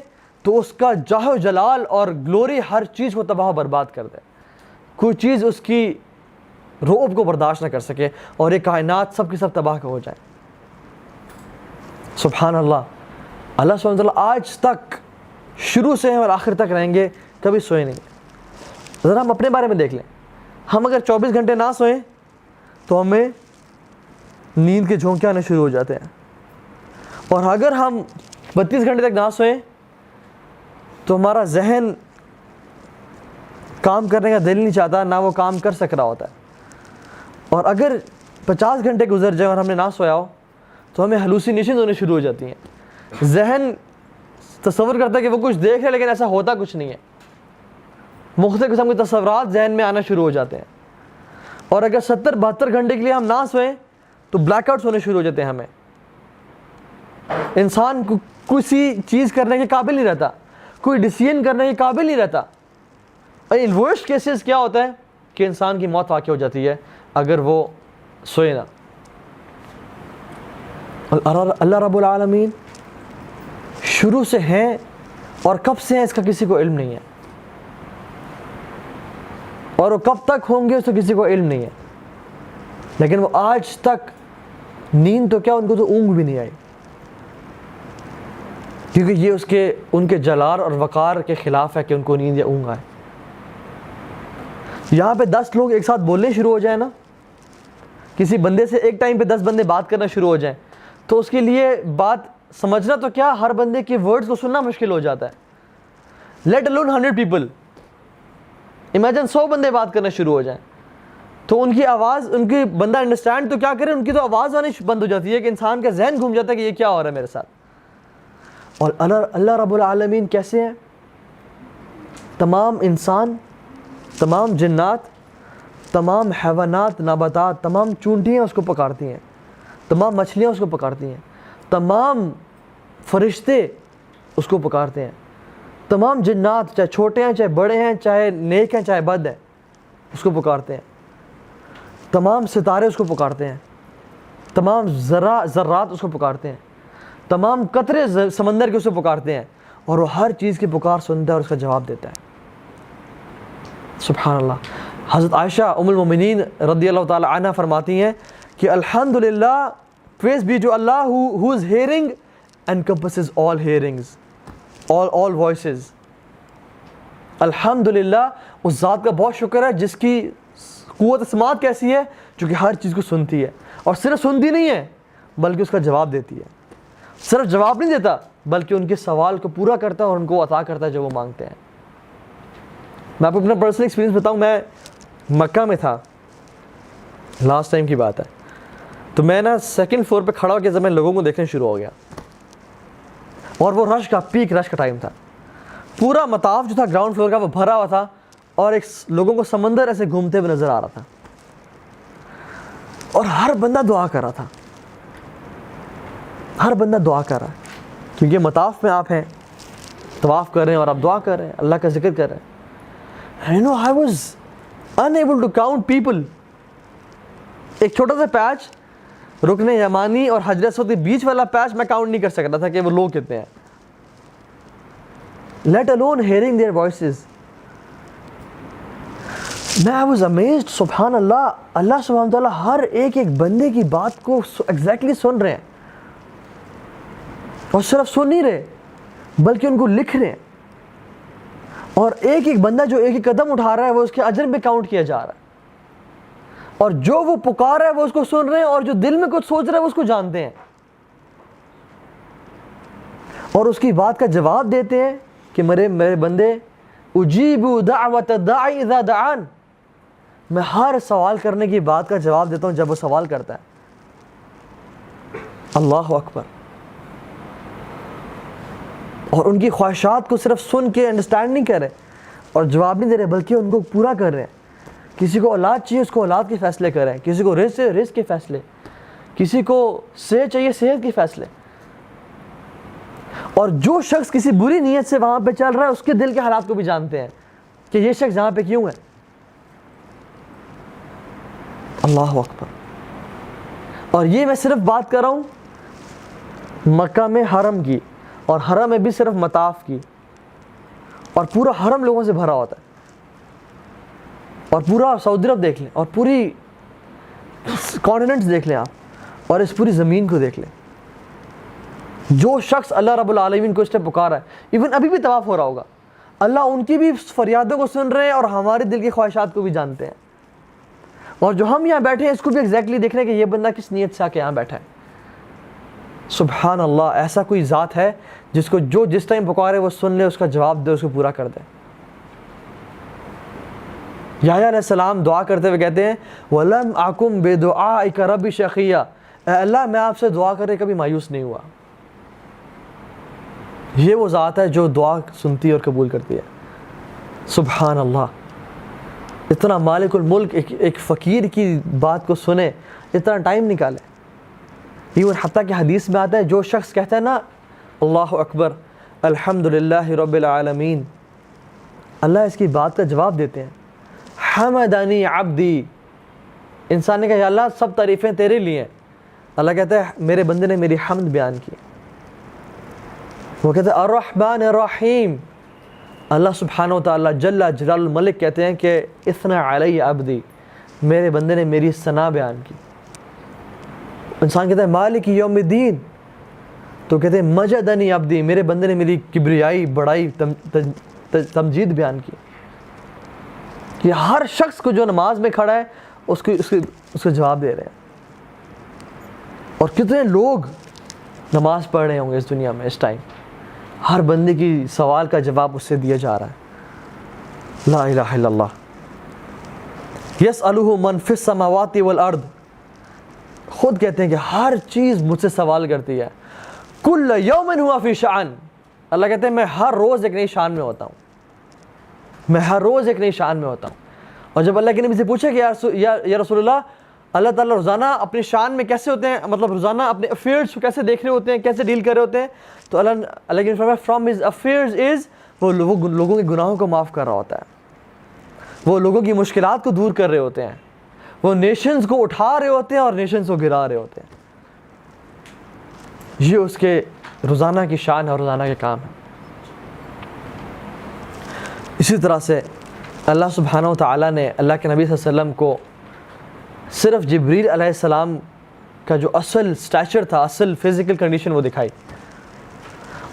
تو اس کا جاہ و جلال اور گلوری ہر چیز کو تباہ و برباد کر دے. کوئی چیز اس کی رعب کو برداشت نہ کر سکے, اور یہ کائنات سب کی سب تباہ ہو جائے. سبحان اللہ. اللہ سبحانہ وتعالیٰ آج تک شروع سے اور آخر تک رہیں گے, کبھی سوئے نہیں. ذرا ہم اپنے بارے میں دیکھ لیں, ہم اگر 24 گھنٹے نہ سوئیں تو ہمیں نیند کے جھونکے آنے شروع ہو جاتے ہیں, اور اگر ہم 32 گھنٹے تک نہ سوئیں تو ہمارا ذہن کام کرنے کا دل نہیں چاہتا, نہ وہ کام کر سک رہا ہوتا ہے. اور اگر 50 گھنٹے گزر جائیں اور ہم نے نہ سویا ہو تو ہمیں ہلوسینیشنز ہونے شروع ہو جاتی ہیں. ذہن تصور کرتا ہے کہ وہ کچھ دیکھ ہے, لیکن ایسا ہوتا کچھ نہیں ہے. مختلف قسم کے تصورات ذہن میں آنا شروع ہو جاتے ہیں. اور اگر 70-72 گھنٹے کے لیے ہم نہ سوئیں تو بلیک آؤٹس ہونے شروع ہو جاتے ہیں. ہمیں انسان کسی چیز کرنے کے قابل نہیں رہتا, کوئی ڈیسیژن کرنے کے قابل نہیں رہتا. ان ورسٹ کیسز کیا ہوتا ہے کہ انسان کی موت واقع ہو جاتی ہے اگر وہ سوئے نہ. اللہ رب العالمین شروع سے ہیں, اور کب سے ہیں اس کا کسی کو علم نہیں ہے, اور وہ کب تک ہوں گے اس کا کسی کو علم نہیں ہے. لیکن وہ آج تک نیند تو کیا, ان کو تو اونگ بھی نہیں آئی, کیونکہ یہ ان کے جلال اور وقار کے خلاف ہے کہ ان کو نیند یا اونگ آئے. یہاں پہ 10 لوگ ایک ساتھ بولنے شروع ہو جائیں نا, کسی بندے سے ایک ٹائم پہ 10 بندے بات کرنا شروع ہو جائیں, تو اس کے لیے بات سمجھنا تو کیا, ہر بندے کے ورڈز کو سننا مشکل ہو جاتا ہے. لیٹ الون 100 پیپل, امیجن 100 بندے بات کرنا شروع ہو جائیں تو ان کی آواز، ان کی بندہ انڈرسٹینڈ تو کیا کرے، ان کی تو آواز آنی بند ہو جاتی ہے کہ انسان کا ذہن گھوم جاتا ہے کہ یہ کیا ہو رہا ہے میرے ساتھ. اور اللہ رب العالمین کیسے ہیں؟ تمام انسان، تمام جنات، تمام حیوانات، نباتات، تمام چونٹیاں اس کو پکارتی ہیں، تمام مچھلیاں اس کو پکارتی ہیں، تمام فرشتے اس کو پکارتے ہیں، تمام جنات چاہے چھوٹے ہیں چاہے بڑے ہیں، چاہے نیک ہیں چاہے بد ہیں، اس کو پکارتے ہیں، تمام ستارے اس کو پکارتے ہیں، تمام ذرات اس کو پکارتے ہیں، تمام قطرے سمندر کے اس کو پکارتے ہیں، اور وہ ہر چیز کی پکار سنتا ہے اور اس کا جواب دیتا ہے. سبحان اللہ. حضرت عائشہ ام المومنین رضی اللہ تعالی عنہ فرماتی ہیں کہ الحمدللہ، praise be to Allah whose hearing encompasses all hearings, all voices. الحمدللہ، اس ذات کا بہت شکر ہے جس کی قوت سماعت کیسی ہے، جو کہ ہر چیز کو سنتی ہے، اور صرف سنتی نہیں ہے بلکہ اس کا جواب دیتی ہے. صرف جواب نہیں دیتا بلکہ ان کے سوال کو پورا کرتا ہے اور ان کو عطا کرتا ہے جو وہ مانگتے ہیں. میں آپ کو اپنا پرسنل ایکسپیرینس بتاؤں. میں مکہ میں تھا، لاسٹ ٹائم کی بات ہے. تو میں نا سیکنڈ فلور پہ کھڑا ہو کے میں لوگوں کو دیکھنے شروع ہو گیا، اور وہ رش کا پیک رش کا ٹائم تھا. پورا مطاف جو تھا گراؤنڈ فلور کا وہ بھرا ہوا تھا، اور ایک لوگوں کو سمندر ایسے گھومتے ہوئے نظر آ رہا تھا، اور ہر بندہ دعا کر رہا تھا، ہر بندہ دعا کر رہا ہے، کیونکہ مطاف میں آپ ہیں، طواف کر رہے ہیں اور آپ دعا کر رہے ہیں، اللہ کا ذکر کر رہے ہیں. You know, I was unable to count people. ایک چھوٹا سا پیچ، رکن یمانی اور حجر اسود کے بیچ والا پیچ میں کاؤنٹ نہیں کر سکتا تھا کہ وہ لوگ کتنے ہیں. Let alone hearing their voices. I was amazed. سبحان اللہ، اللہ سبحانہ تعالیٰ ہر ایک بندے کی بات کو ایگزیکٹلی سن رہے ہیں، اور صرف سن نہیں رہے بلکہ ان کو لکھ رہے ہیں. اور ایک بندہ جو ایک قدم اٹھا رہا ہے وہ اس کے اجر میں کاؤنٹ کیا جا رہا ہے، اور جو وہ پکار ہے وہ اس کو سن رہے ہیں، اور جو دل میں کچھ سوچ رہا ہے وہ اس کو جانتے ہیں، اور اس کی بات کا جواب دیتے ہیں کہ میرے بندے، اجیب دعوت الداعی اذا دعان، میں ہر سوال کرنے کی بات کا جواب دیتا ہوں جب وہ سوال کرتا ہے. اللہ اکبر. اور ان کی خواہشات کو صرف سن کے انڈرسٹینڈ نہیں کر رہے اور جواب نہیں دے رہے بلکہ ان کو پورا کر رہے ہیں. کسی کو اولاد چاہیے اس کو اولاد کے فیصلے کر رہے ہیں، کسی کو رزق کے فیصلے، کسی کو صحت چاہیے صحت کے فیصلے. اور جو شخص کسی بری نیت سے وہاں پہ چل رہا ہے اس کے دل کے حالات کو بھی جانتے ہیں کہ یہ شخص یہاں پہ کیوں ہے. اللہ اکبر. اور یہ میں صرف بات کر رہا ہوں مکہ میں حرم کی، اور حرم میں بھی صرف مطاف کی، اور پورا حرم لوگوں سے بھرا ہوتا ہے، اور پورا سعودی عرب دیکھ لیں، اور پوری کانٹیننٹس دیکھ لیں آپ، اور اس پوری زمین کو دیکھ لیں. جو شخص اللہ رب العالمین کو اس نے پکارا ہے، ایون ابھی بھی طواف ہو رہا ہوگا، اللہ ان کی بھی فریادوں کو سن رہے ہیں اور ہمارے دل کی خواہشات کو بھی جانتے ہیں. اور جو ہم یہاں بیٹھے ہیں اس کو بھی ایگزیکٹلی دیکھ رہے ہیں کہ یہ بندہ کس نیت سے آ کے یہاں بیٹھا ہے. سبحان اللہ. ایسا کوئی ذات ہے جس کو جو جس ٹائم پکارے وہ سن لے، اس کا جواب دے، اس کو پورا کر دے. یحییٰ علیہ السلام دعا کرتے ہوئے کہتے ہیں وَلَمْ أَكُمْ بِدُعَائِكَ رَبِّ شَقِيًّا، اے اللہ میں آپ سے دعا کرے کبھی مایوس نہیں ہوا. یہ وہ ذات ہے جو دعا سنتی اور قبول کرتی ہے. سبحان اللہ. اتنا مالک الملک ایک فقیر کی بات کو سنے، اتنا ٹائم نکالے. ایون حتیٰ کہ حدیث میں آتا ہے جو شخص کہتا ہے نا اللہ اکبر الحمدللہ رب العالمین، اللہ اس کی بات کا جواب دیتے ہیں. حمدنی عبدی، انسان نے کہا یا اللہ سب تعریفیں تیرے لیے ہیں. اللہ کہتا ہے میرے بندے نے میری حمد بیان کی. وہ کہتا ہے الرحمن الرحیم، اللہ سبحانہ و تعالیٰ جل جلال الملک کہتے ہیں کہ اثنا علی عبدی، میرے بندے نے میری ثنا بیان کی. انسان کہتا ہے مالک یوم الدین، تو کہتے ہیں مجدنی عبدی، میرے بندے نے میری کبریائی بڑائی تمجید بیان کی. کہ ہر شخص کو جو نماز میں کھڑا ہے اس کو جواب دے رہے ہیں. اور کتنے لوگ نماز پڑھ رہے ہوں گے اس دنیا میں اس ٹائم، ہر بندے کی سوال کا جواب اس سے دیا جا رہا ہے. لا الہ الا اللہ. یسألہ من فی السماوات والارض، خود کہتے ہیں کہ ہر چیز مجھ سے سوال کرتی ہے. کل یوم ہوا فی شأن، اللہ کہتے ہیں میں ہر روز ایک نئی شان میں ہوتا ہوں، میں ہر روز ایک نئی شان میں ہوتا ہوں. اور جب اللہ کے نبی سے پوچھا کہ یا رسول اللہ تعالیٰ روزانہ اپنی شان میں کیسے ہوتے ہیں، مطلب روزانہ اپنے افیئرس کو کیسے دیکھ رہے ہوتے ہیں، کیسے ڈیل کر رہے ہوتے ہیں، تو اللہ کے نبی فرمایا فرام ہز افیئرز از، وہ لوگوں کے گناہوں کو معاف کر رہا ہوتا ہے، وہ لوگوں کی مشکلات کو دور کر رہے ہوتے ہیں، وہ نیشنز کو اٹھا رہے ہوتے ہیں اور نیشنز کو گرا رہے ہوتے ہیں. یہ اس کے روزانہ کی شان ہے اور روزانہ کے کام ہے. اسی طرح سے اللہ سبحانہ و تعالیٰ نے اللہ کے نبی صلی اللہ علیہ وسلم کو صرف جبریل علیہ السلام کا جو اصل سٹیچر تھا، اصل فزیکل کنڈیشن وہ دکھائی.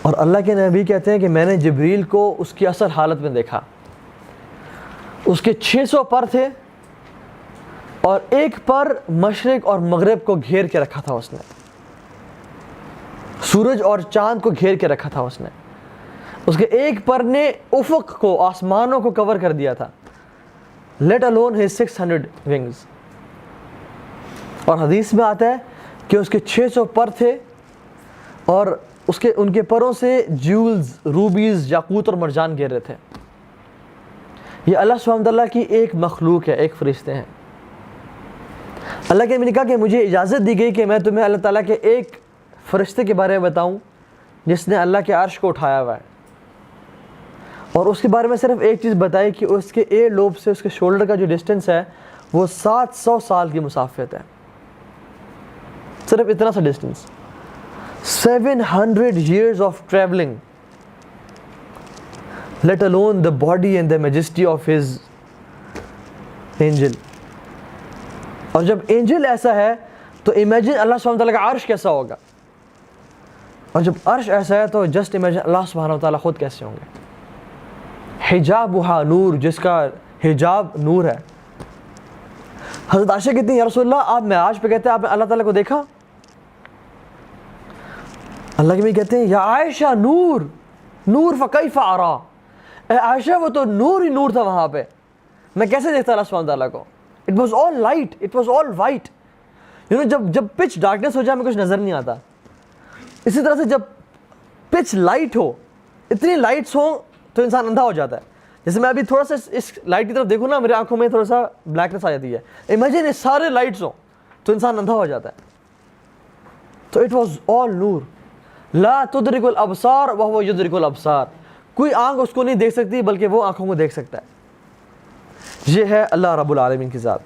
اور اللہ کے نبی کہتے ہیں کہ میں نے جبریل کو اس کی اصل حالت میں دیکھا. اس کے 600 پر تھے اور ایک پر مشرق اور مغرب کو گھیر کے رکھا تھا اس نے، سورج اور چاند کو گھیر کے رکھا تھا اس نے. اس کے ایک پر نے افق کو، آسمانوں کو کور کر دیا تھا. Let alone his 600 wings. اور حدیث میں آتا ہے کہ اس کے 600 پر تھے اور ان کے پروں سے جیولز، روبیز، یاقوت اور مرجان گر رہے تھے. یہ اللہ سبحانہ وتعالیٰ کی ایک مخلوق ہے، ایک فرشتے ہیں. اللہ کے نبی نے کہا کہ مجھے اجازت دی گئی کہ میں تمہیں اللہ تعالیٰ کے ایک فرشتے کے بارے میں بتاؤں جس نے اللہ کے عرش کو اٹھایا ہوا ہے. اور اس کے بارے میں صرف ایک چیز بتائی کہ اس کے ایئر لوب سے اس کے شولڈر کا جو ڈسٹنس ہے وہ 700 سال کی مسافت ہے. صرف اتنا سا distance. 700 years of traveling, let alone the body and the majesty of his angel. اور جب اینجل ایسا ہے تو امیجن اللہ سبحانہ وتعالیٰ کا عرش کیسا ہوگا، اور جب عرش ایسا ہے تو جسٹ امیجن اللہ سبحانہ وتعالیٰ خود کیسے ہوں گے. حجابها نور، جس کا حجاب نور ہے. حضرت عائشہ کہتی ہیں یا رسول اللہ آپ معراج پہ کہتے ہیں آپ نے اللہ تعالیٰ کو دیکھا؟ اللہ کے بھی کہتے ہیں یا عائشہ نور نور فکیف ارا، اے عائشہ وہ تو نور ہی نور تھا وہاں پہ، میں کیسے دیکھتا اللہ سبحانہ تعالیٰ کو. It was all light, it was all white. جب پچ ڈارکنیس ہو جائے ہمیں کچھ نظر نہیں آتا. اسی طرح سے جب پچ لائٹ ہو، اتنی لائٹس ہوں تو انسان اندھا ہو جاتا ہے. جیسے میں ابھی تھوڑا سا اس لائٹ کی طرف دیکھوں نا، میری آنکھوں میں تھوڑا سا بلیکنس آ جاتی ہے. امیجن سارے لائٹس ہوں تو انسان اندھا ہو جاتا ہے. تو اٹ واز آل نور. لا تدرک الابصار وهو یدرک الابصار، کوئی آنکھ اس کو نہیں دیکھ سکتی بلکہ وہ آنکھوں کو دیکھ سکتا ہے. یہ ہے اللہ رب العالمین کی ذات.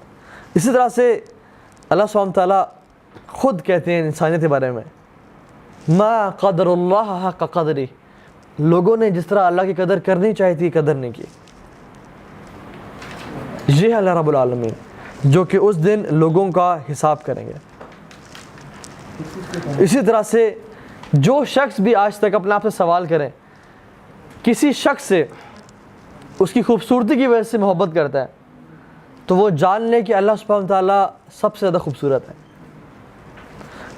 اسی طرح سے اللہ سبحانہ تعالیٰ خود کہتے ہیں انسانیت کے بارے میں ما قدر اللہ حق قدری، لوگوں نے جس طرح اللہ کی قدر کرنی چاہیے تھی قدر نہیں کی. یہ ہے اللہ رب العالمین جو کہ اس دن لوگوں کا حساب کریں گے. اسی طرح سے جو شخص بھی آج تک اپنے آپ سے سوال کریں، کسی شخص سے اس کی خوبصورتی کی وجہ سے محبت کرتا ہے تو وہ جان لے کہ اللہ سبحانہ تعالیٰ سب سے زیادہ خوبصورت ہے.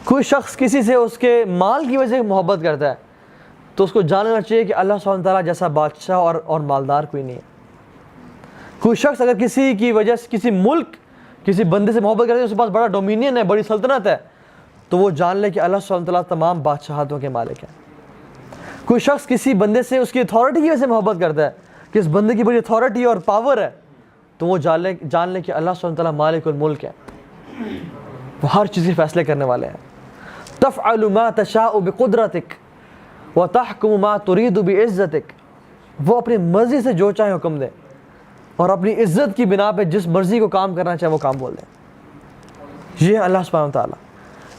کوئی شخص کسی سے اس کے مال کی وجہ سے محبت کرتا ہے تو اس کو جاننا چاہیے کہ اللہ سبحانہ تعالیٰ جیسا بادشاہ اور مالدار کوئی نہیں ہے. کوئی شخص اگر کسی کی وجہ سے کسی ملک، کسی بندے سے محبت کرتا ہے، اس کے پاس بڑا ڈومینین ہے، بڑی سلطنت ہے، تو وہ جان لے کہ اللہ سبحانہ تعالیٰ تمام بادشاہتوں کے مالک ہیں. کوئی شخص کسی بندے سے اس کی اتھارٹی کی وجہ سے محبت کرتا ہے کہ اس بندے کی بڑی اتھارٹی اور پاور ہے، تو وہ جان لے کہ اللہ سبحانہ تعالیٰ مالک الملک ہے، وہ ہر چیز کے فیصلے کرنے والے ہیں. تفعل ما تشاء بقدرتک وتحکم ما ترید بعزتک، وہ اپنی مرضی سے جو چاہے حکم دے اور اپنی عزت کی بنا پہ جس مرضی کو کام کرنا چاہے وہ کام بول دیں. یہ ہے اللہ سبحانہ تعالیٰ.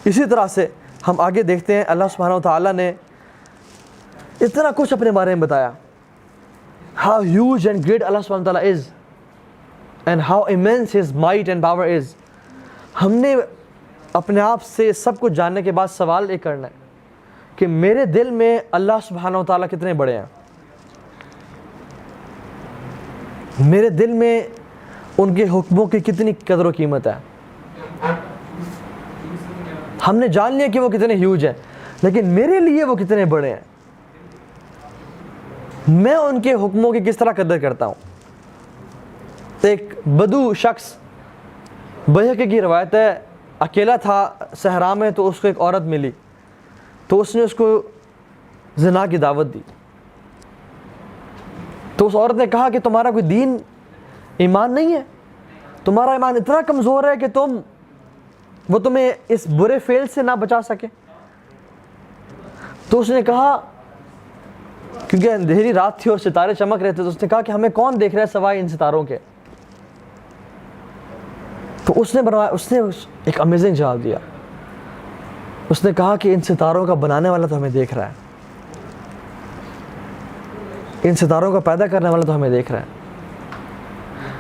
اسی طرح سے ہم آگے دیکھتے ہیں اللہ سبحانہ تعالیٰ نے اتنا کچھ اپنے بارے میں بتایا. How huge and great Allah subhanahu wa ta'ala is and how immense his might and power is. ہم نے اپنے آپ سے سب کچھ جاننے کے بعد سوال یہ کرنا ہے کہ میرے دل میں اللہ سبحانہ و تعالیٰ کتنے بڑے ہیں، میرے دل میں ان کے حکموں کی کتنی قدر و قیمت ہے. ہم نے جان لیا کہ وہ کتنے ہیوج ہیں، لیکن میرے لیے وہ کتنے بڑے ہیں، میں ان کے حکموں کی کس طرح قدر کرتا ہوں. ایک بدو شخص بیہقی کی روایت ہے، اکیلا تھا صحرا میں تو اس کو ایک عورت ملی، تو اس نے اس کو زنا کی دعوت دی. تو اس عورت نے کہا کہ تمہارا کوئی دین ایمان نہیں ہے، تمہارا ایمان اتنا کمزور ہے کہ وہ تمہیں اس برے فعل سے نہ بچا سکے. تو اس نے کہا، کیونکہ اندھیری رات تھی اور ستارے چمک رہے تھے، تو اس نے کہا کہ ہمیں کون دیکھ رہا ہے سوائے ان ستاروں کے. تو اس نے ایک امیزنگ جواب دیا. اس نے کہا کہ ان ستاروں کا بنانے والا تو ہمیں دیکھ رہا ہے، ان ستاروں کا پیدا کرنے والا تو ہمیں دیکھ رہا ہے.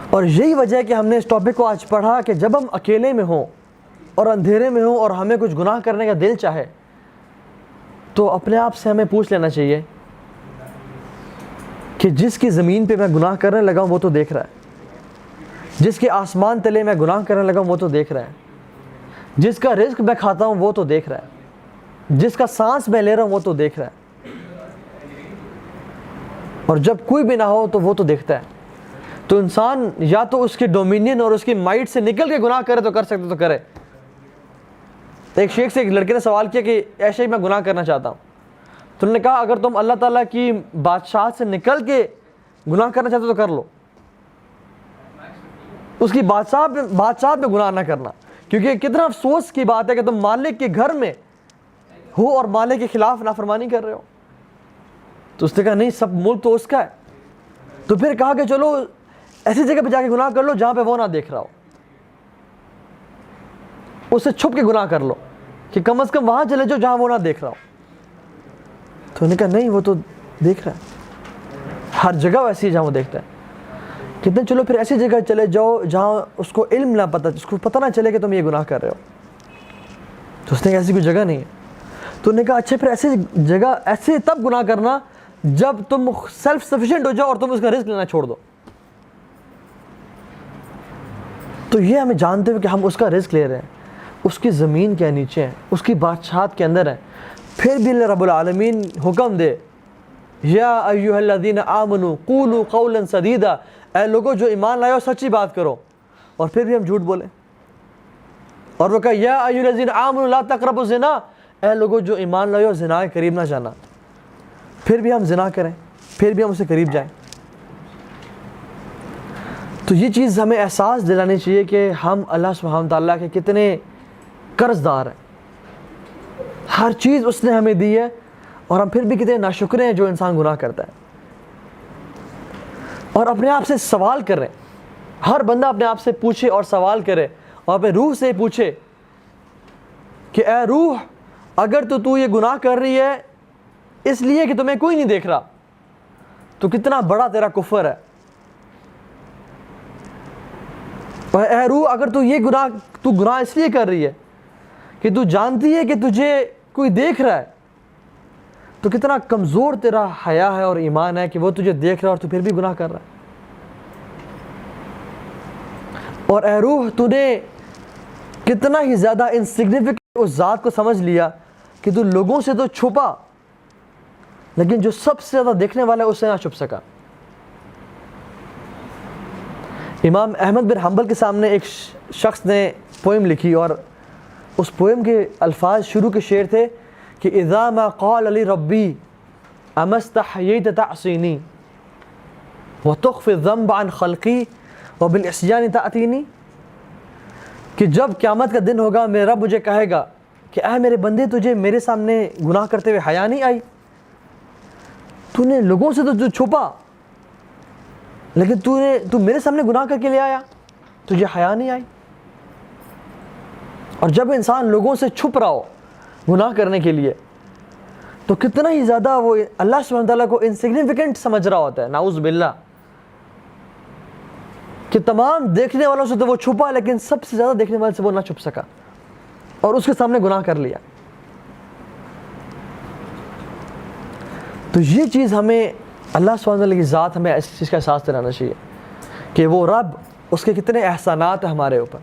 اور یہی وجہ ہے کہ ہم نے اس ٹاپک کو آج پڑھا کہ جب ہم اکیلے میں ہوں اور اندھیرے میں ہوں اور ہمیں کچھ گناہ کرنے کا دل چاہے، تو اپنے آپ سے ہمیں پوچھ لینا چاہیے کہ جس کی زمین پہ میں گناہ کرنے لگا ہوں وہ تو دیکھ رہا ہے، جس کے آسمان تلے میں گناہ کرنے لگا ہوں وہ تو دیکھ رہا ہے، جس کا رزق میں کھاتا ہوں وہ تو دیکھ رہا ہے، جس کا سانس میں لے رہا ہوں وہ تو دیکھ رہا ہے. اور جب کوئی بھی نہ ہو تو وہ تو دیکھتا ہے. تو انسان یا تو اس کے ڈومینین اور اس کی مائٹ سے نکل کے گناہ کرے تو کر سکتے تو کرے. ایک شیخ سے ایک لڑکے نے سوال کیا کہ ایسے ہی میں گناہ کرنا چاہتا ہوں. تو انہوں نے کہا اگر تم اللہ تعالیٰ کی بادشاہت سے نکل کے گناہ کرنا چاہتے تو کر لو، اس کی بادشاہت میں گناہ نہ کرنا، کیونکہ کتنا افسوس کی بات ہے کہ تم مالک کے گھر میں ہو اور مالک کے خلاف نافرمانی کر رہے ہو. تو اس نے کہا نہیں، سب ملک تو اس کا ہے. تو پھر کہا کہ چلو ایسی جگہ پہ جا کے گناہ کر لو جہاں پہ وہ نہ دیکھ رہا ہو، اس سے چھپ کے گناہ کر لو کہ کم از کم وہاں چلے جاؤ جہاں وہ نہ دیکھ رہا ہو. تو انہوں نے کہا نہیں، وہ تو دیکھ رہا ہے، ہر جگہ ویسی ہے جہاں وہ دیکھتا ہے. کتنے چلو پھر ایسی جگہ چلے جاؤ جہاں اس کو علم نہ پتہ، اس کو پتہ نہ چلے کہ تم یہ گناہ کر رہے ہو. تو اس نے کہا ایسی کوئی جگہ نہیں ہے. تو انہوں نے کہا اچھا پھر ایسی جگہ، ایسے تب گناہ کرنا جب تم سیلف سفیشینٹ ہو جاؤ اور تم اس کا رزق لینا چھوڑ دو. تو یہ ہمیں جانتے ہوئے کہ ہم اس کا رزق لے رہے ہیں، اس کی زمین کے نیچے ہیں، اس کی بادشاہت کے اندر ہیں، پھر بھی اللہ رب العالمین حکم دے یا ایھا الذین آمنوا قولوا قولا سدیدا، اے لوگوں جو ایمان لائے ہو سچی بات کرو، اور پھر بھی ہم جھوٹ بولیں. اور وہ کہا یا ایھا الذین آمنوا لا تقربوا الزنا، اے لوگوں جو ایمان لائے ہو زنا کے قریب نہ جانا، پھر بھی ہم زنا کریں، پھر بھی ہم اسے قریب جائیں. تو یہ چیز ہمیں احساس دلانی چاہیے کہ ہم اللہ سبحانہ تعالیٰ کے کتنے قرض دار ہیں. ہر چیز اس نے ہمیں دی ہے اور ہم پھر بھی کتنے ناشکرے ہیں جو انسان گناہ کرتا ہے. اور اپنے آپ سے سوال کریں، ہر بندہ اپنے آپ سے پوچھے اور سوال کرے اور اپنے روح سے پوچھے کہ اے روح، اگر تو یہ گناہ کر رہی ہے اس لیے کہ تمہیں کوئی نہیں دیکھ رہا تو کتنا بڑا تیرا کفر ہے. اور اے روح، اگر تو گناہ اس لیے کر رہی ہے کہ تو جانتی ہے کہ تجھے کوئی دیکھ رہا ہے تو کتنا کمزور تیرا حیا ہے اور ایمان ہے کہ وہ تجھے دیکھ رہا ہے اور تو پھر بھی گناہ کر رہا ہے. اور اے روح، تو نے کتنا ہی زیادہ انسگنیفیکنٹ اس ذات کو سمجھ لیا کہ تو لوگوں سے تو چھپا لیکن جو سب سے زیادہ دیکھنے والا ہے اس سے نہ چھپ سکا. امام احمد بن حنبل کے سامنے ایک شخص نے پوئم لکھی اور اس پوئم کے الفاظ شروع کے شعر تھے کہ اذا ما قال لی ربی اما استحییت تعصینی وتخفی الذنب عن خلقی وبالعصیان تأتینی، کہ جب قیامت کا دن ہوگا میرا رب مجھے کہے گا کہ اے میرے بندے، تجھے میرے سامنے گناہ کرتے ہوئے حیا نہیں آئی؟ تو نے لوگوں سے تو چھپا لیکن تو میرے سامنے گناہ کر کے لے آیا، تجھے حیا نہیں آئی. اور جب انسان لوگوں سے چھپ رہا ہو گناہ کرنے کے لیے تو کتنا ہی زیادہ وہ اللہ سبحانہ تعالیٰ کو انسگنیفیکنٹ سمجھ رہا ہوتا ہے. نعوذ باللہ، کہ تمام دیکھنے والوں سے تو وہ چھپا لیکن سب سے زیادہ دیکھنے والے سے وہ نہ چھپ سکا اور اس کے سامنے گناہ کر لیا. تو یہ چیز ہمیں اللہ سبحانہ تعالیٰ کی ذات، ہمیں اس چیز کا احساس دلانا چاہیے کہ وہ رب، اس کے کتنے احسانات ہیں ہمارے اوپر،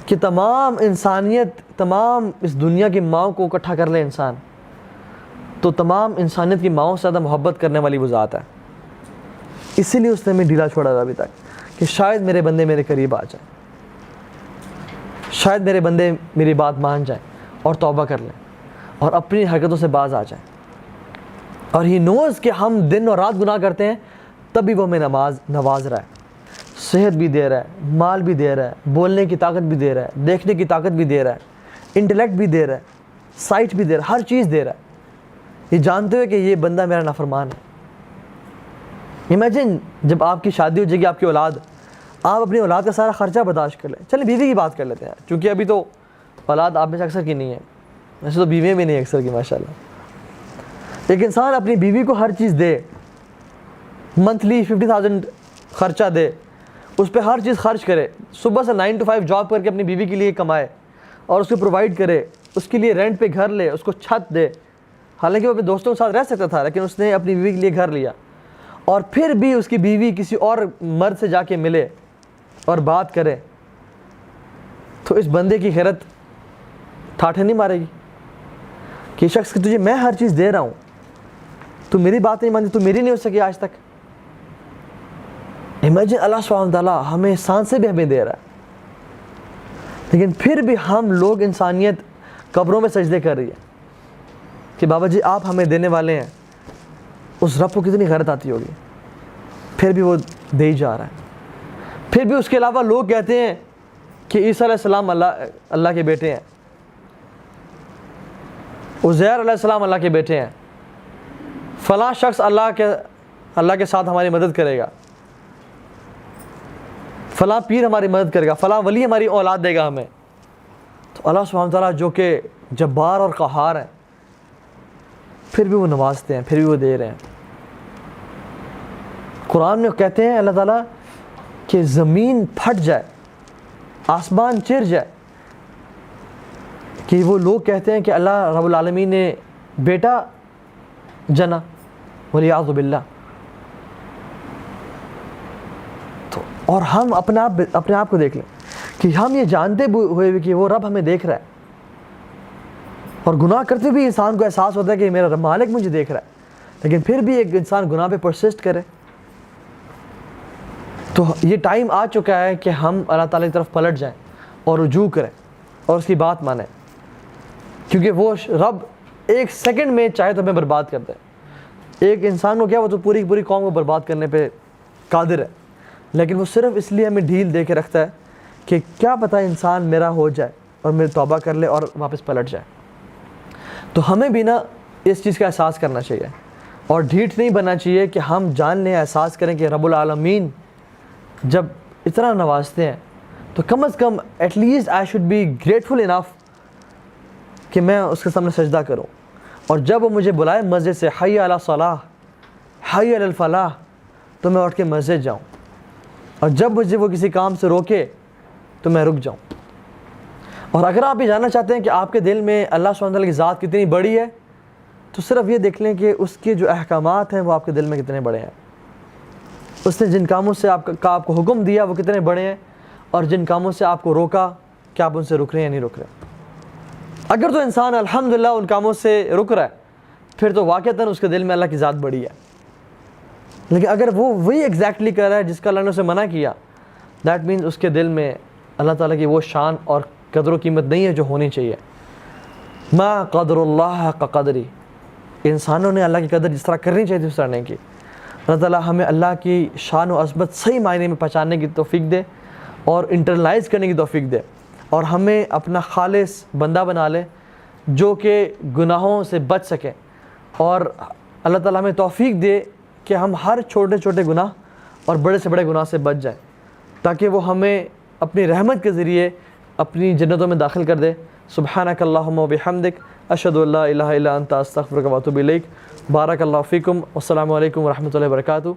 کہ تمام انسانیت، تمام اس دنیا کی ماؤں کو اکٹھا کر لے انسان تو تمام انسانیت کی ماؤں سے زیادہ محبت کرنے والی وہ ذات ہے. اسی لیے اس نے ہمیں ڈھیلا چھوڑا تھا ابھی تک کہ شاید میرے بندے میرے قریب آ جائیں. شاید میرے بندے میری بات مان جائیں اور توبہ کر لیں اور اپنی حرکتوں سے باز آ جائیں. اور ہی نوز کہ ہم دن اور رات گناہ کرتے ہیں, تب بھی وہ ہمیں نواز رہا ہے, صحت بھی دے رہا ہے, مال بھی دے رہا ہے, بولنے کی طاقت بھی دے رہا ہے, دیکھنے کی طاقت بھی دے رہا ہے, انٹلیکٹ بھی دے رہا ہے, سائٹ بھی دے رہا ہے, ہر چیز دے رہا ہے, یہ جانتے ہوئے کہ یہ بندہ میرا نافرمان ہے. امیجن جب آپ کی شادی ہو جائے گی, آپ کی اولاد, آپ اپنی اولاد کا سارا خرچہ برداشت کر لیں. چلیں بیوی کی بات کر لیتے ہیں, چونکہ ابھی تو اولاد آپ میں سے اکثر کی نہیں ہے, ویسے تو بیویاں بھی نہیں اکثر کی ماشاء اللہ. ایک انسان اپنی بیوی کو ہر چیز دے, منتھلی 50,000 خرچہ دے, اس پہ ہر چیز خرچ کرے, صبح سے 9 to 5 جاب کر کے اپنی بیوی کے لیے کمائے اور اس کو پرووائڈ کرے, اس کے لیے رینٹ پہ گھر لے, اس کو چھت دے. حالانکہ وہ اپنے دوستوں کے ساتھ رہ سکتا تھا, لیکن اس نے اپنی بیوی کے لیے گھر لیا. اور پھر بھی اس کی بیوی کسی اور مرد سے جا کے ملے اور بات کرے, تو اس بندے کی غیرت ٹھاٹھے نہیں مارے گی کہ شخص کہ تجھے میں ہر چیز دے رہا ہوں, تو میری بات نہیں مانتی, تو میری نہیں ہو سکی آج تک. امیجن اللہ سبحانہ وتعالیٰ ہمیں احسان سے بھی ہمیں دے رہا ہے, لیکن پھر بھی ہم لوگ, انسانیت قبروں میں سجدے کر رہی ہے کہ بابا جی آپ ہمیں دینے والے ہیں. اس رب کو کتنی غیرت آتی ہوگی, پھر بھی وہ دے ہی جا رہا ہے. پھر بھی اس کے علاوہ لوگ کہتے ہیں کہ عیسیٰ علیہ السلام اللہ کے بیٹے ہیں, عزیر علیہ السلام اللہ کے بیٹے ہیں, فلاں شخص اللہ کے ساتھ ہماری مدد کرے گا, فلاں پیر ہماری مدد کرے گا, فلاں ولی ہماری اولاد دے گا ہمیں. تو اللہ سبحانہ تعالیٰ جو کہ جبار اور قہار ہیں, پھر بھی وہ نوازتے ہیں, پھر بھی وہ دے رہے ہیں. قرآن میں کہتے ہیں اللہ تعالیٰ کہ زمین پھٹ جائے, آسمان چر جائے, کہ وہ لوگ کہتے ہیں کہ اللہ رب العالمین نے بیٹا جنا, ولیعوذ باللہ. تو اور ہم اپنے آپ کو دیکھ لیں کہ ہم یہ جانتے ہوئے بھی کہ وہ رب ہمیں دیکھ رہا ہے, اور گناہ کرتے بھی انسان کو احساس ہوتا ہے کہ میرا رب مالک مجھے دیکھ رہا ہے, لیکن پھر بھی ایک انسان گناہ پہ پرسسٹ کرے. تو یہ ٹائم آ چکا ہے کہ ہم اللہ تعالیٰ کی طرف پلٹ جائیں اور رجوع کریں اور اس کی بات مانیں, کیونکہ وہ رب ایک سیکنڈ میں چاہے تو ہمیں برباد کر دے. ایک انسان کو کیا, وہ تو پوری قوم کو برباد کرنے پہ قادر ہے, لیکن وہ صرف اس لیے ہمیں ڈھیل دے کے رکھتا ہے کہ کیا پتہ انسان میرا ہو جائے اور میری توبہ کر لے اور واپس پلٹ جائے. تو ہمیں بھی نا اس چیز کا احساس کرنا چاہیے اور ڈھیٹ نہیں بننا چاہیے کہ ہم جان لیں, احساس کریں کہ رب العالمین جب اتنا نوازتے ہیں تو کم از کم at least I should be grateful enough کہ میں اس کے سامنے سجدہ کروں. اور جب وہ مجھے بلائے مسجد سے, حی علی الصلاح, حی علی الفلاح, تو میں اٹھ کے مسجد جاؤں, اور جب مجھے وہ کسی کام سے روکے تو میں رک جاؤں. اور اگر آپ یہ جاننا چاہتے ہیں کہ آپ کے دل میں اللہ سبحانہ وتعالیٰ کی ذات کتنی بڑی ہے, تو صرف یہ دیکھ لیں کہ اس کے جو احکامات ہیں وہ آپ کے دل میں کتنے بڑے ہیں. اس نے جن کاموں سے آپ کو حکم دیا وہ کتنے بڑے ہیں, اور جن کاموں سے آپ کو روکا کیا آپ ان سے رک رہے ہیں یا نہیں رک رہے. اگر تو انسان الحمدللہ ان کاموں سے رک رہا ہے, پھر تو واقعتاً اس کے دل میں اللہ کی ذات بڑی ہے. لیکن اگر وہ وہی ایگزیکٹلی کر رہا ہے جس کا اللہ نے اسے منع کیا, دیٹ مینز اس کے دل میں اللہ تعالیٰ کی وہ شان اور قدر و قیمت نہیں ہے جو ہونی چاہیے. ما قدر اللہ حق قدری, انسانوں نے اللہ کی قدر جس طرح کرنی چاہیے تھی اس طرح نہیں کی. اللہ تعالیٰ ہمیں اللہ کی شان و عظمت صحیح معنی میں پہچاننے کی توفیق دے اور انٹرنلائز کرنے کی توفیق دے, اور ہمیں اپنا خالص بندہ بنا لے جو کہ گناہوں سے بچ سکے, اور اللہ تعالیٰ ہمیں توفیق دے کہ ہم ہر چھوٹے چھوٹے گناہ اور بڑے سے بڑے گناہ سے بچ جائیں, تاکہ وہ ہمیں اپنی رحمت کے ذریعے اپنی جنتوں میں داخل کر دے. سبحانک اللہم و بحمدک, اشہد ان لا الہ الا انت, استغفرک و اتوب الیک. بارک اللہ فیکم, والسلام علیکم ورحمۃ اللہ وبرکاتہ.